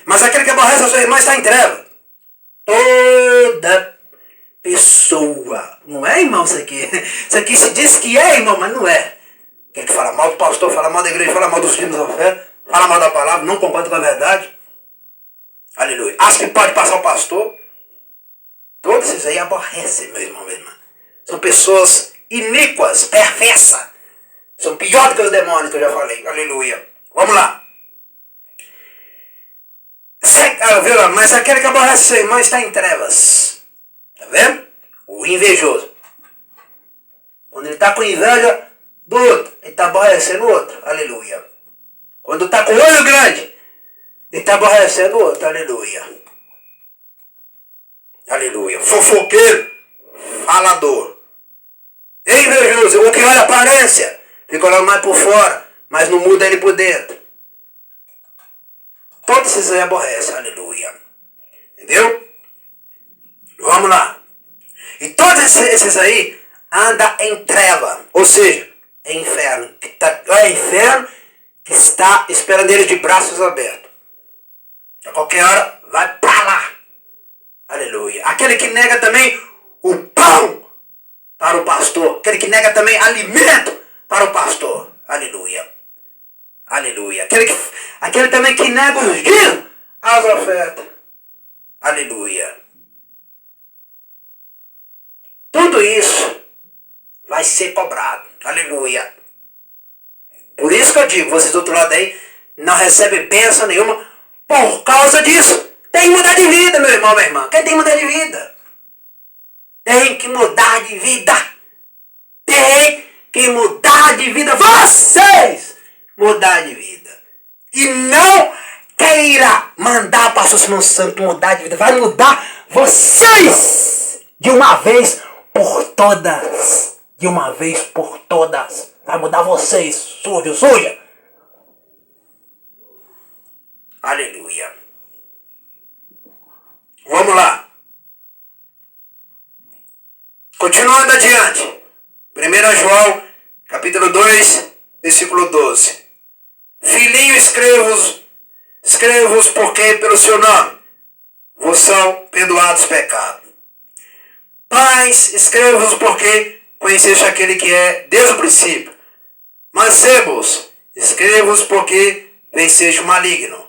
Mas aquele que aborrece seu irmão está em treva. Toda pessoa. Não é, irmão, isso aqui? Isso aqui se diz que é, irmão, mas não é. Aquele que fala mal do pastor, fala mal da igreja, fala mal dos dízimos da oferta, fala mal da palavra, não concorda com a verdade. Aleluia. Acha que pode passar o pastor. Todos esses aí aborrecem, meu irmão, minha irmã. São pessoas iníquas, perversas. São piores que os demônios que eu já falei. Aleluia. Vamos lá. Mas aquele que aborrece seu irmão está em trevas. Tá vendo? O invejoso. Quando ele está com inveja do outro, ele está aborrecendo o outro. Aleluia. Quando está com o olho grande, ele está aborrecendo o outro. Aleluia. Aleluia. Fofoqueiro, falador. Invejoso, o que olha a aparência, fica olhando mais por fora, mas não muda ele por dentro. Todos esses aí aborrecem. Aleluia. Entendeu? Vamos lá. E todos esses aí andam em treva, ou seja, é inferno. É inferno que está esperando ele de braços abertos. A qualquer hora vai pra lá. Aleluia. Aquele que nega também o pão para o pastor. Aquele que nega também alimento para o pastor. Aleluia. Aleluia. Aquele também que nega os dízimos às ofertas. Aleluia. Tudo isso vai ser cobrado. Aleluia. Por isso que eu digo, vocês do outro lado aí não recebem bênção nenhuma por causa disso. Tem que mudar de vida, meu irmão, minha irmã. Quem tem que mudar de vida? Tem que mudar de vida. Tem que mudar de vida. Vocês mudar de vida. E não queira mandar para o Senhor Santo mudar de vida. Vai mudar vocês de uma vez por todas. De uma vez por todas. Vai mudar vocês. Suja. Aleluia. Vamos lá. Continuando adiante. 1 João, capítulo 2, versículo 12. Filhinho, escrevo-vos porque pelo seu nome vos são perdoados os pecados. Pais, escrevo-vos porque conheceste aquele que é desde o princípio. Mancebos, escrevo-vos porque venceste o maligno.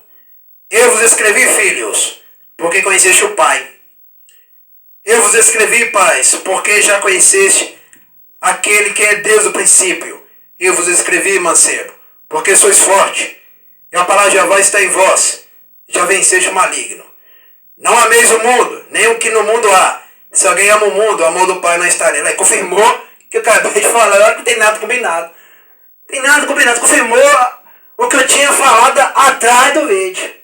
Eu vos escrevi, filhos, porque conheceste o Pai. Eu vos escrevi, pais, porque já conheceste aquele que é desde o princípio. Eu vos escrevi, mancebo, porque sois forte, e a palavra de Jeová está em vós, já venceste o maligno. Não ameis o mundo, nem o que no mundo há. Se alguém ama o mundo, o amor do Pai não está nele. Aí confirmou que eu acabei de falar, agora não tem nada combinado. Tem nada combinado, confirmou o que eu tinha falado atrás do vídeo.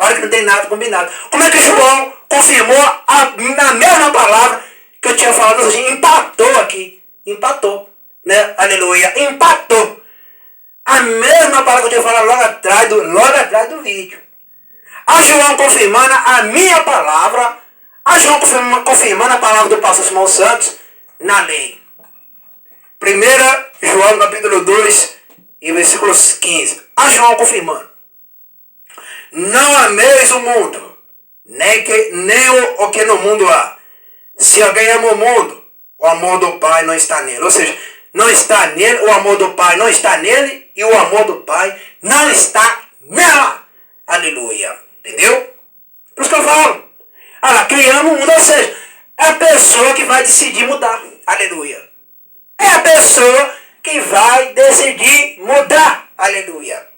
Olha que não tem nada combinado. Como é que João confirmou na mesma palavra que eu tinha falado hoje? Empatou aqui. Empatou. Né? Aleluia. Empatou. A mesma palavra que eu tinha falado logo atrás do vídeo. A João confirmando a minha palavra. A João confirmando a palavra do pastor Simão Santos na lei. 1 João capítulo 2 e versículos 15. A João confirmando. Não ameis o mundo, nem o que no mundo há. Se alguém ama o mundo, o amor do Pai não está nele. Ou seja, não está nele, o amor do Pai não está nele, e o amor do Pai não está nela. Aleluia. Entendeu? Por isso que eu falo. Olha, quem ama o mundo, ou seja, é a pessoa que vai decidir mudar. Aleluia. É a pessoa que vai decidir mudar. Aleluia.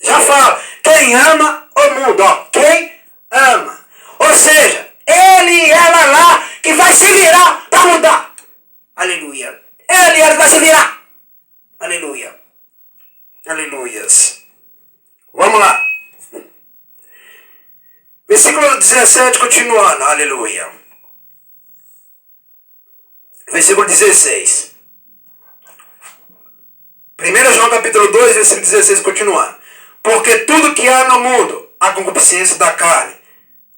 Já falo, quem ama o mundo, ó, quem ama. Ou seja, ele e ela lá que vai se virar para mudar. Aleluia. Ele e ela vai se virar. Aleluia. Aleluias. Vamos lá. Versículo 17, continuando. Aleluia. Versículo 16. 1 João capítulo 2, versículo 16, continuando. Porque tudo que há no mundo, a concupiscência da carne,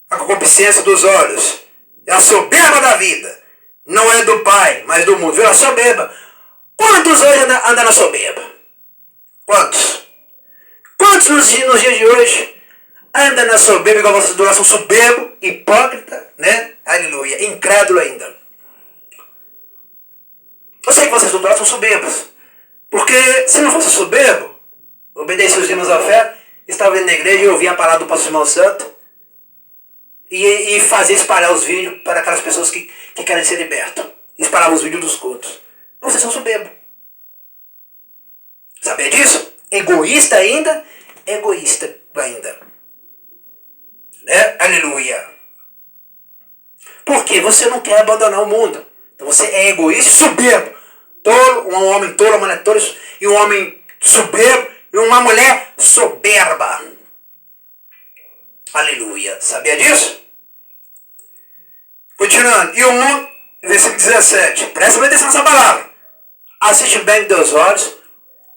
a concupiscência dos olhos, e a soberba da vida, não é do Pai, mas do mundo. Viu? A soberba. Quantos hoje andam na soberba? Quantos? Quantos nos dias de hoje andam na soberba, igual vocês do lado são soberbo, hipócrita, né? Aleluia. Incrédulo ainda. Eu sei que vocês do lado são soberbos. Porque se não fosse soberbo, obedecer os irmãos à fé, estava indo na igreja e ouvia a palavra do pastor Simão Santo e fazia espalhar os vídeos para aquelas pessoas que querem ser libertas. Espalhava os vídeos dos cultos. Vocês são soberbos. Sabia disso? egoísta ainda, né? Aleluia. Porque você não quer abandonar o mundo. Então você é egoísta e soberbo. Tolo, um homem tolo, uma mulher tola, e um homem soberbo, e uma mulher soberba. Aleluia. Sabia disso? Continuando. E o mundo, versículo 17. Presta bem atenção nessa palavra. Assiste bem com teus olhos.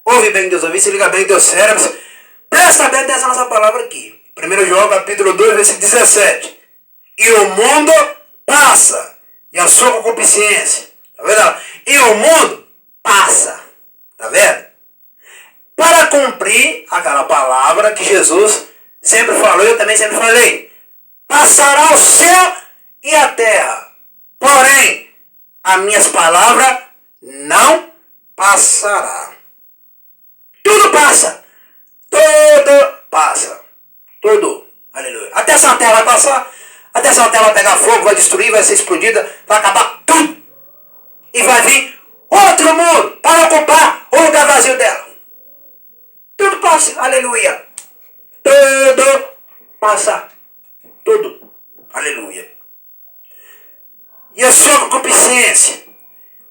Ouve bem com teus ouvidos. Se liga bem com teus cérebros. Presta bem atenção nessa palavra aqui. 1 João capítulo 2, versículo 17. E o mundo passa. E a sua concupiscência. Tá vendo? E o mundo passa. Tá vendo? Para cumprir aquela palavra que Jesus sempre falou, eu também sempre falei. Passará o céu e a terra. Porém, as minhas palavras não passará. Tudo passa. Tudo passa. Tudo. Aleluia. Até essa terra vai passar. Até essa terra vai pegar fogo, vai destruir, vai ser explodida, vai acabar tudo. E vai vir outro mundo para ocupar o lugar vazio dela. Tudo passa. Aleluia. Tudo passa. Tudo. Aleluia. E a sua concupiscência.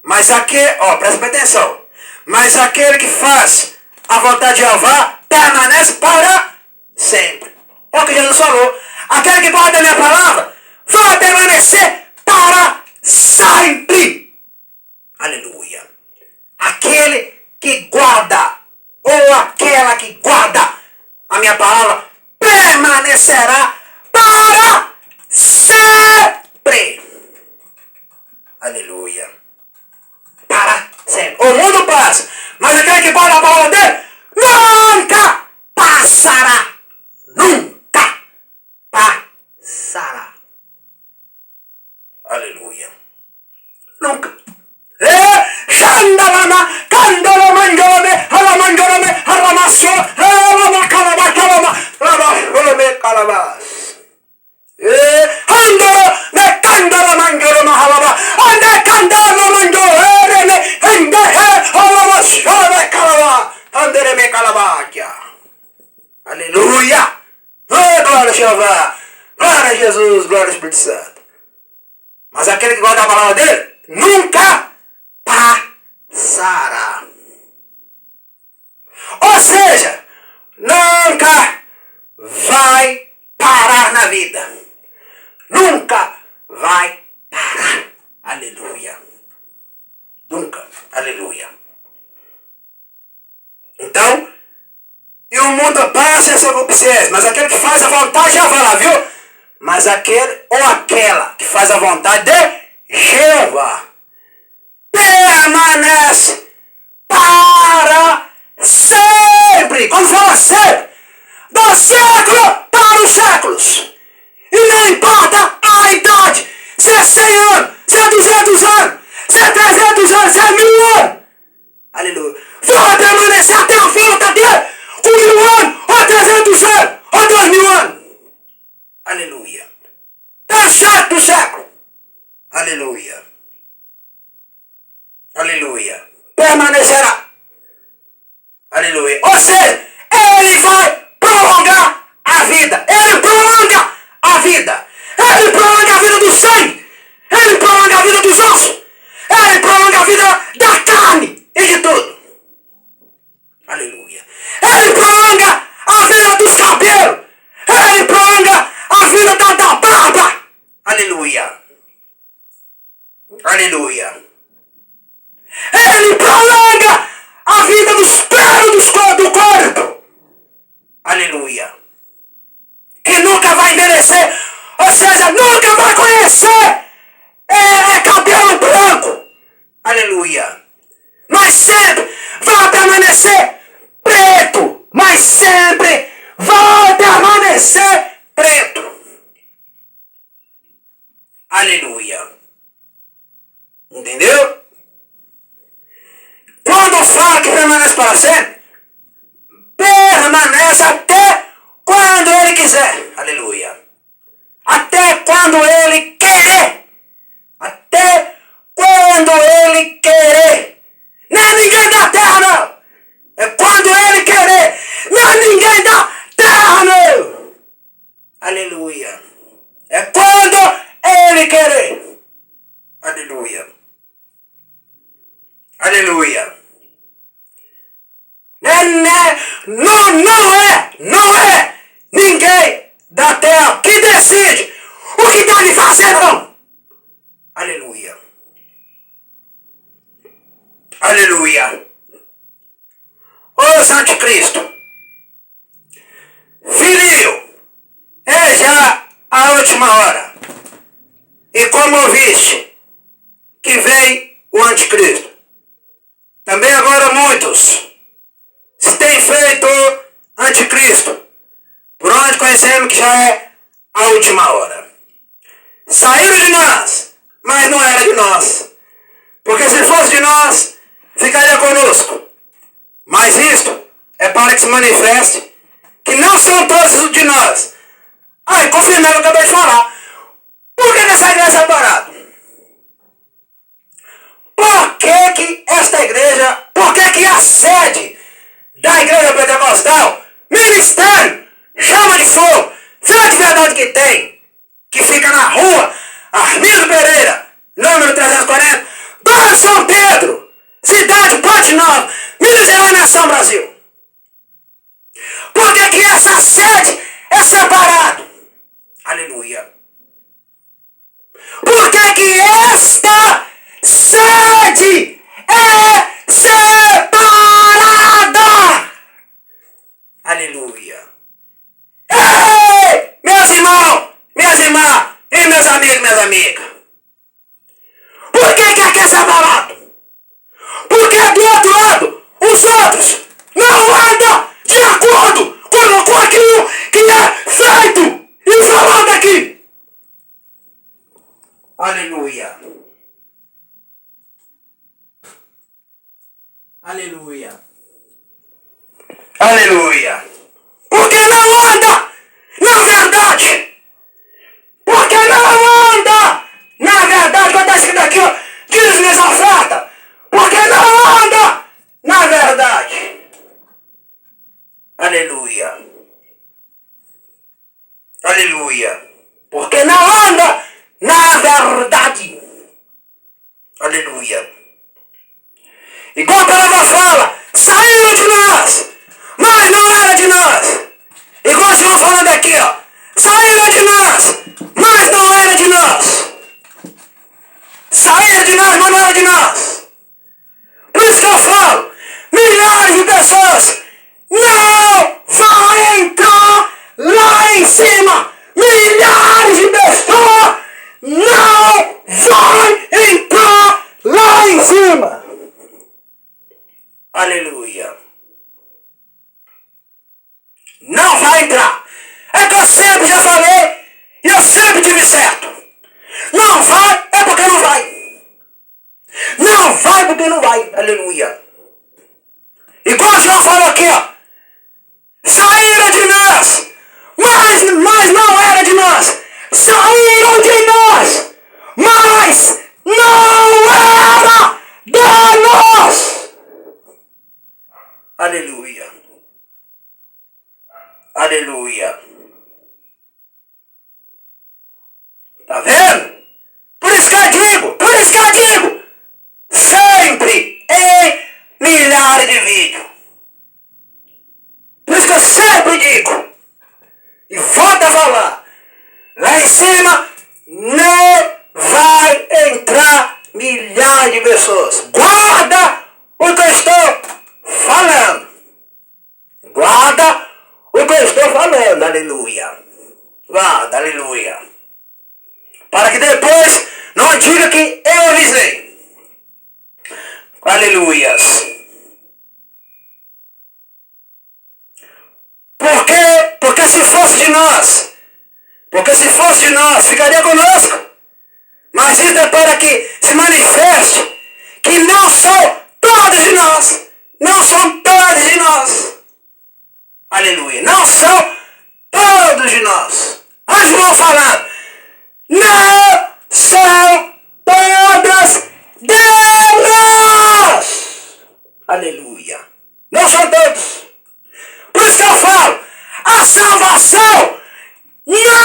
Mas aquele, presta bem atenção. Mas aquele que faz a vontade de Jeová permanece para sempre. É o que Jesus falou. Aquele que guarda a minha palavra vai permanecer para sempre. Aleluia. Aquele que guarda, ou aquela que guarda a minha palavra, permanecerá para sempre. Aleluia. Para sempre. O mundo passa, mas aquele que guarda a palavra dele nunca passará. Nunca passará. Aleluia. Nunca. Xandalama, candalamanjolame, alamanjolame, alamassio, alamakalabakalama, alamakalabakalama, calabas. Andala, candalamanjolama, alama, ande candalamanjolame, ande alamassio, calaba, andereme calabakia. Aleluia. Glória a Jeová. Glória a Jesus. Glória ao Espírito Santo. Mas aquele que guarda a palavra dele nunca passará. Ou seja, nunca vai parar na vida. Nunca vai parar. Aleluia. Nunca. Aleluia. Então, e o mundo passa essa concupiscência, mas aquele que faz a vontade, já vai lá, viu? Mas aquele ou aquela que faz a vontade de Jeová permanece para sempre. Quando fala sempre, do século para os séculos. E não importa a idade, se é 100 anos, se é 200 anos, se é 300 anos, se é 1000 anos. Aleluia. Vai permanecer até a volta dele. 1000 anos, ou 300 anos, ou 2000 anos. Aleluia. Até o século do século. Aleluia. Aleluia. Permanecerá. Aleluia. Ou seja, ele vai prolongar a vida. Ele prolonga a vida. Ele prolonga a vida do sangue. Ele prolonga a vida dos ossos. Ele prolonga a vida da carne e de tudo. Aleluia. Ele prolonga a vida dos cabelos. Ele prolonga a vida da barba. Aleluia. Aleluia. Ele prolonga a vida dos pelos do corpo. Aleluia. Que nunca vai envelhecer. Ou seja, nunca vai conhecer cabelo branco. Aleluia. Mas sempre vai permanecer preto. Mas sempre vai permanecer preto. Aleluia. Entendeu? Quando fala que permanece para sempre, permanece até quando ele quiser. Aleluia. Até quando ele querer. Até quando ele querer. Não é ninguém da terra, não. É quando ele querer. Aleluia. É quando Ele querer. Aleluia. Aleluia. Não é ninguém da terra que decide o que deve fazer, não. Aleluia. Aleluia. Os anticristo. Filho, é já a última hora. E como ouviste que vem o anticristo, também agora muitos se têm feito anticristo, por onde conhecemos que já é a última hora. Saíram de nós, mas não era de nós. Porque se fosse de nós, ficaria conosco. Mas isto é para que se manifeste que não são todos de nós. Ai, confirmei o que eu acabei de falar. Por que essa igreja é separada? Por que esta igreja, por que a sede da igreja pentecostal, ministério, chama de fogo, fé de verdade que fica na rua Armindo Pereira, número 340, bairro São Pedro, cidade Ponte Nova, Minas Gerais, Nação Brasil. Por que essa sede é separada? Aleluia. Por que esta sede é separada? Aleluia. Ei, meus irmãos, minhas irmãs e meus amigos, minhas amigas. Por que aqui é separado? Porque do outro lado, os outros não andam de acordo com aquilo que é feito e falado aqui. Aleluia. Aleluia. Aleluia. Porque não anda na verdade. Porque não anda na verdade. Quando está escrito aqui, ó, diz nessa oferta. Porque não anda na verdade. Aleluia. Aleluia. Porque não anda na verdade. Aleluia. Igual a palavra fala, saíram de nós, mas não era de nós. Igual o João falando aqui, ó, saíram de nós, mas não era de nós. Saíram de nós, mas não era de nós. Por isso que eu falo, milhares de pessoas não vão entrar lá em cima. Milhares de pessoas não vão entrar lá em cima. Aleluia. Não vai entrar. É que eu sempre já falei e eu sempre tive certo. Não vai é porque não vai. Não vai porque não vai. Aleluia. Igual o João falou aqui, ó. Saíram de nós, mas não era de nós. Saíram de nós, mas não era de nós. Aleluia. Aleluia. Tá vendo? Por isso que eu digo, sempre em milhares de vídeos. Por isso que eu sempre digo, e volto a falar, lá em cima não vai entrar milhares de pessoas. Guarda o que eu estou falando. Guarda o que eu estou falando. Aleluia. Guarda, aleluia. Para que depois não diga que eu avisei. Aleluias. Por quê? Porque se fosse de nós, ficaria conosco. Mas isso é para que se manifeste que não são todos de nós. Não são todos de nós. Aleluia. Não são todos de nós. Olha João falando. Não são todas de nós. Aleluia. Não são todos. Por isso que eu falo, a salvação não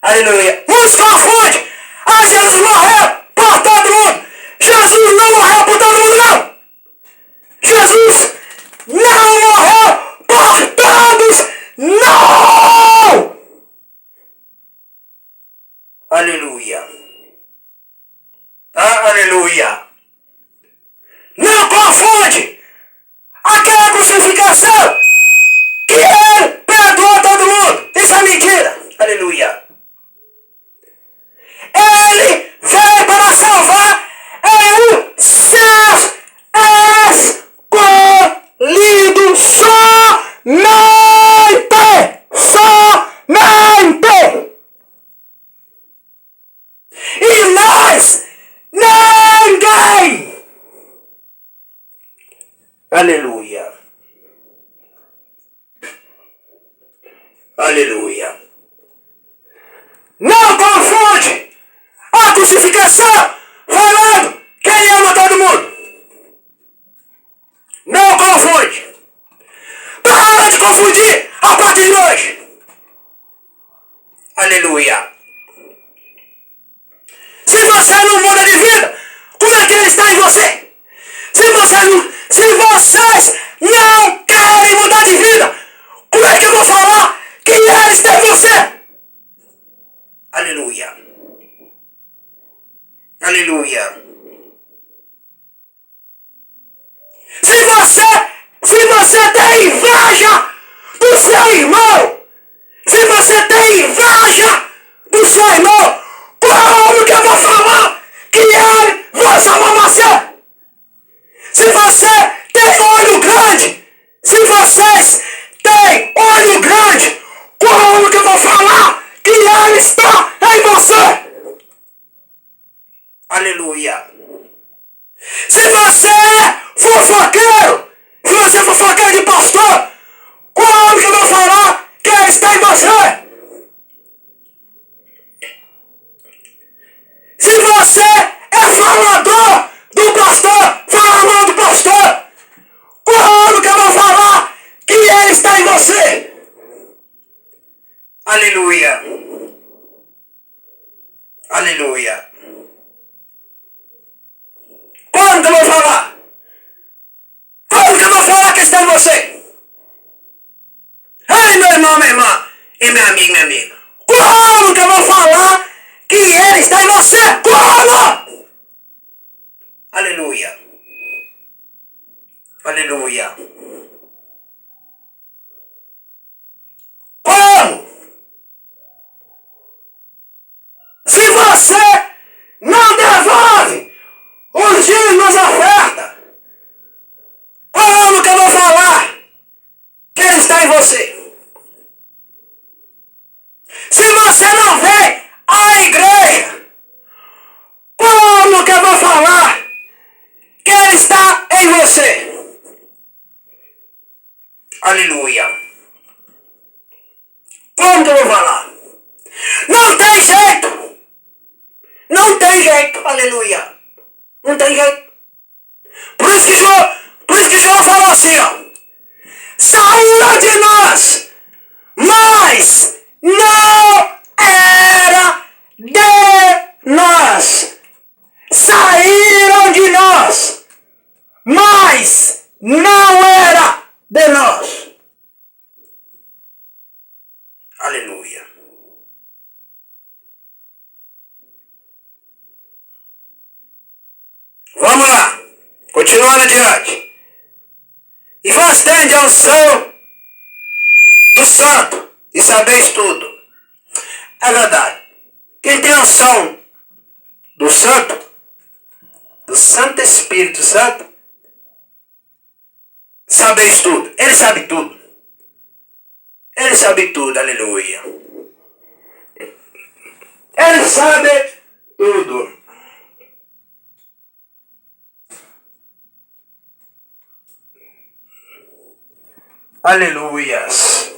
Aleluia. Uns confundem. Ah, Jesus morreu por todo mundo. Jesus não morreu por todo mundo, não. Jesus não morreu por todos, não. Aleluia. Ah, aleluia. Não confunde aquela crucificação que ele perdoou todo mundo. Isso é mentira. Aleluia. Ele veio para salvar seus escolhidos somente. E mais ninguém. Aleluia. Aleluia. Não confunde a crucificação falando que ele ama todo mundo. Não confunde. Para de confundir a partir de hoje. Aleluia. Se você não muda de vida, como é que ele está em você? Se vocês não querem mudar de vida, como é que eu vou falar que ele está em você? Aleluia. Aleluia. Se você tem inveja do seu irmão, se você tem inveja do seu irmão, como que eu vou falar que ele vai salvar você? Se você tem olho grande, se vocês têm olho grande, como que eu vou falar que ele está em você? Aleluia. Se você é fofoqueiro, se você é fofoqueiro de pastor, como que eu vou falar que ele está em você? Se você é falador do pastor, fala mal do pastor, como que eu vou falar que ele está em você? Aleluia. Aleluia. Como que eu vou falar? Como que eu vou falar que está em você? Ai, meu irmão, minha irmã, e meu amigo, minha amiga, como que eu vou falar que ele está em você? Como? Aleluia. Aleluia. Como? Se você não devolve os dízimos da oferta, como que eu vou falar que ele está em você? Se você não vem à igreja, como que eu vou falar que ele está em você? Aleluia. Como que eu vou falar? Não tem jeito. Não tem jeito. Aleluia. Não tem jeito. Por isso que João falou assim, ó. Saíram de nós, mas não era de nós. Saíram de nós, mas não era de nós. Aleluia. Vamos lá. Continuando adiante. E vós tendes a unção do santo e sabeis tudo. É verdade. Quem tem a unção do santo Espírito Santo, sabeis tudo. Ele sabe tudo. Ele sabe tudo, aleluia. Ele sabe tudo. Aleluias.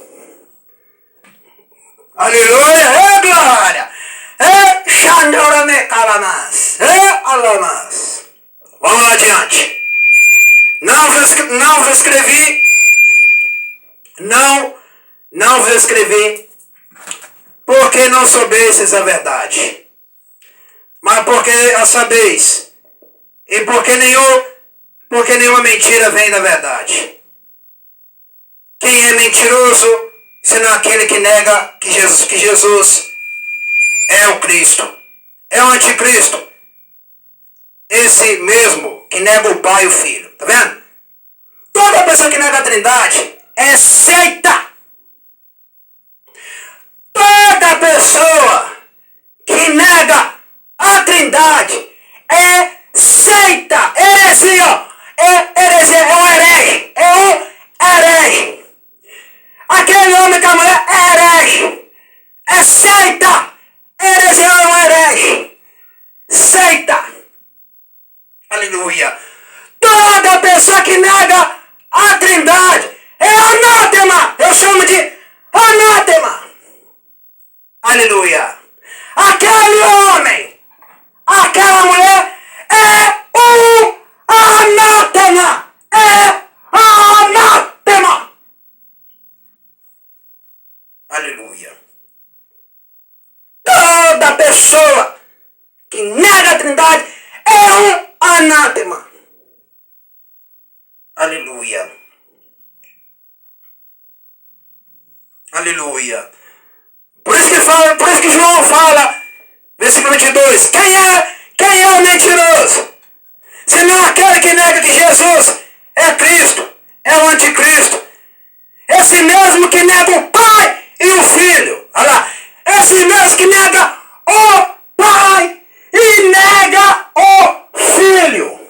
Aleluia, é glória. É Xandorame Calamas. É Alamas. Vamos lá adiante. Não reescrevi porque não soubestes a verdade, mas porque a sabeis, e porque nenhuma mentira vem da verdade. Quem é mentiroso, senão aquele que nega que Jesus é o Cristo, é o anticristo, esse mesmo que nega o Pai e o Filho, tá vendo? Toda pessoa que nega a Trindade é seita. Toda pessoa que nega a Trindade é seita, heresia, é um herege, Aquele homem que a mulher é herege, é seita, heresia, é um herege, seita. Aleluia. Toda pessoa que nega a Trindade é anátema. Eu chamo de anátema. Aleluia. Aquele homem, aquela mulher é um anátema. É anátema. Aleluia. Toda pessoa que nega a Trindade é um anátema. Aleluia. Aleluia. Por isso que João fala, versículo 22, quem é o mentiroso? Senão aquele que nega que Jesus é Cristo, é o anticristo. Esse mesmo que nega o Pai e o Filho. Olha lá. Esse mesmo que nega o Pai e nega o Filho.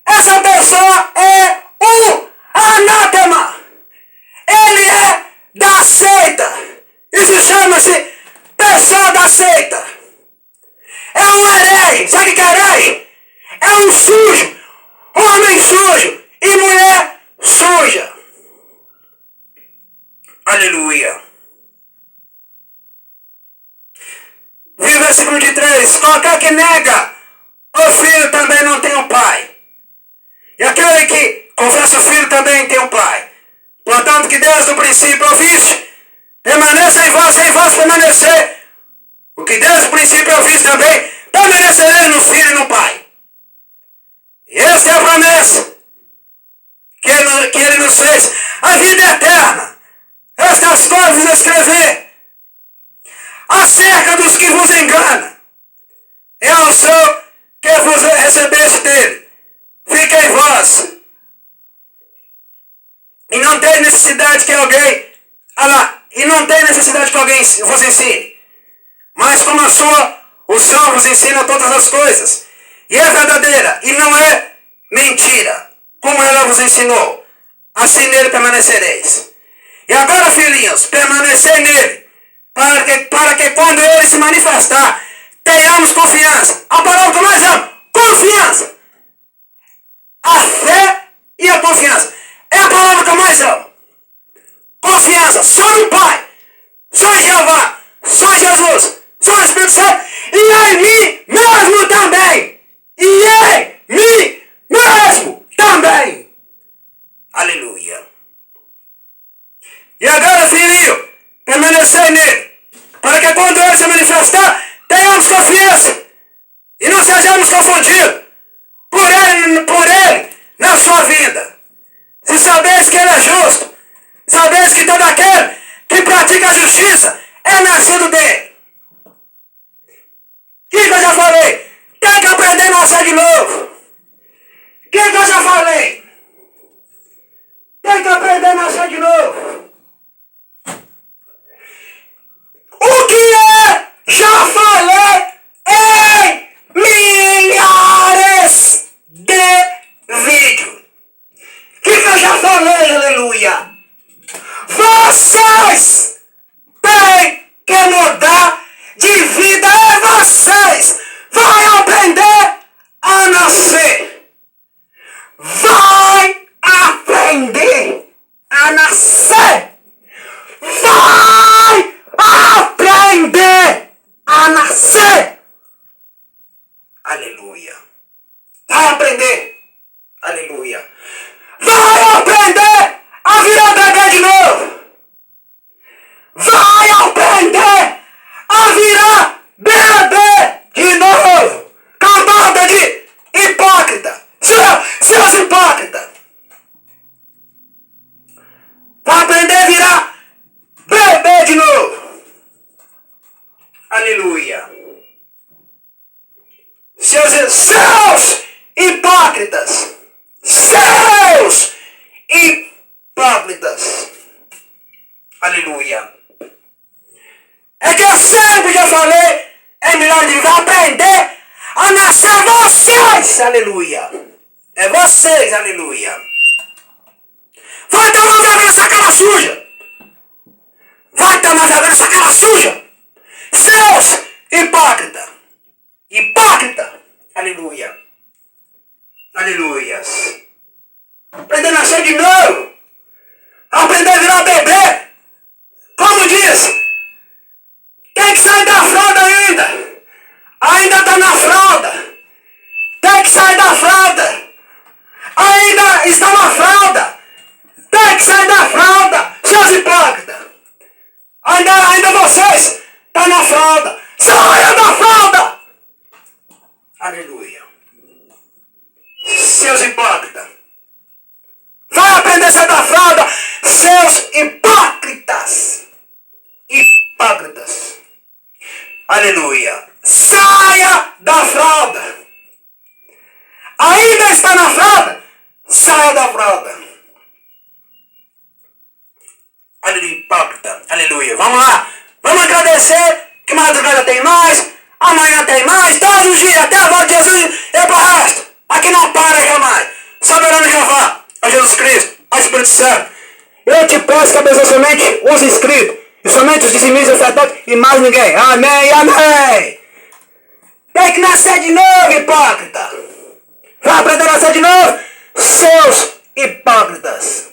Essa pessoa é um anátema. Ele é da seita. Isso chama-se pessoa da seita. É um herege. Sabe o que é herege? É um sujo. Homem sujo e mulher suja. Aleluia. Vive o versículo de 3. Qualquer que nega o Filho também não tem o Pai. E aquele que confessa o Filho também tem o Pai. Portanto, que desde o princípio ouviste, permaneça em vós permanecer. O que desde o princípio ouviste também, permanecerei no Filho e no Pai. E esta é a promessa que ele nos fez, a vida eterna. Estas coisas escrever acerca dos que vos enganam. É a unção que vos recebeste dele. Fica em vós. E não tem necessidade que alguém vos ensine. Mas como a sua unção vos ensina todas as coisas, e é verdadeira, e não é mentira, como ela vos ensinou, assim nele permanecereis. E agora, filhinhos, permanecei nele, para que quando ele se manifestar, tenhamos confiança. A palavra que eu mais amo, confiança. A fé e a confiança é a palavra que eu mais amo. Confiança só no Pai, só em Jeová, só em Jesus, só no Espírito Santo e em mim mesmo também. E em mim mesmo também. Aleluia. E agora, filhinho, permanecei nele, para que quando ele se manifestar, tenhamos confiança e não sejamos confundidos por ele na sua vida. Se sabeis que ele é justo, sabeis que todo aquele que pratica a justiça é nascido dele. O que eu já falei? Tem que aprender a nascer de novo. O que eu já falei? Tem que aprender a nascer de novo. O que é? Já falei em milhares de vídeos. O que eu já falei, aleluia? Vocês têm que mudar de vida. É vocês. Vai aprender a nascer. Vai aprender a nascer. Vai aprender a nascer. Aleluia. Vai aprender. Aleluia. Vai aprender a virar bebê de novo. aleluia. É vocês, aleluia. Vai tomar vergonha essa cara suja. Vai tomar vergonha essa cara suja. Seus hipócritas. Hipócrita. Aleluia. Aleluias. Aprender a nascer de novo. Aprender a virar bebê. Como diz, tem que sair da fralda ainda. Ainda está na fralda. Tem que sair da fralda. Ainda está na fralda. Tem que sair da fralda. Seus hipócritas. Ainda vocês estão na fralda. Saia da fralda. Aleluia. Seus hipócritas. Vai aprender a sair da fralda. Seus hipócritas. Hipócritas. Aleluia. Saia da fralda. Ainda está na fralda? Saia da fralda. Aleluia, hipócrita. Aleluia. Vamos lá. Vamos agradecer que madrugada tem mais, amanhã tem mais, todos os dias, até a volta de Jesus e pro resto. Aqui não para jamais. Soberano Jeová, a Jesus Cristo, ao Espírito Santo. Eu te peço que abençoe somente os inscritos, e somente os dizimistas, os sacerdotes e mais ninguém. Amém, amém. Tem que nascer de novo, hipócrita. Vai aprender a nascer de novo, seus hipócritas.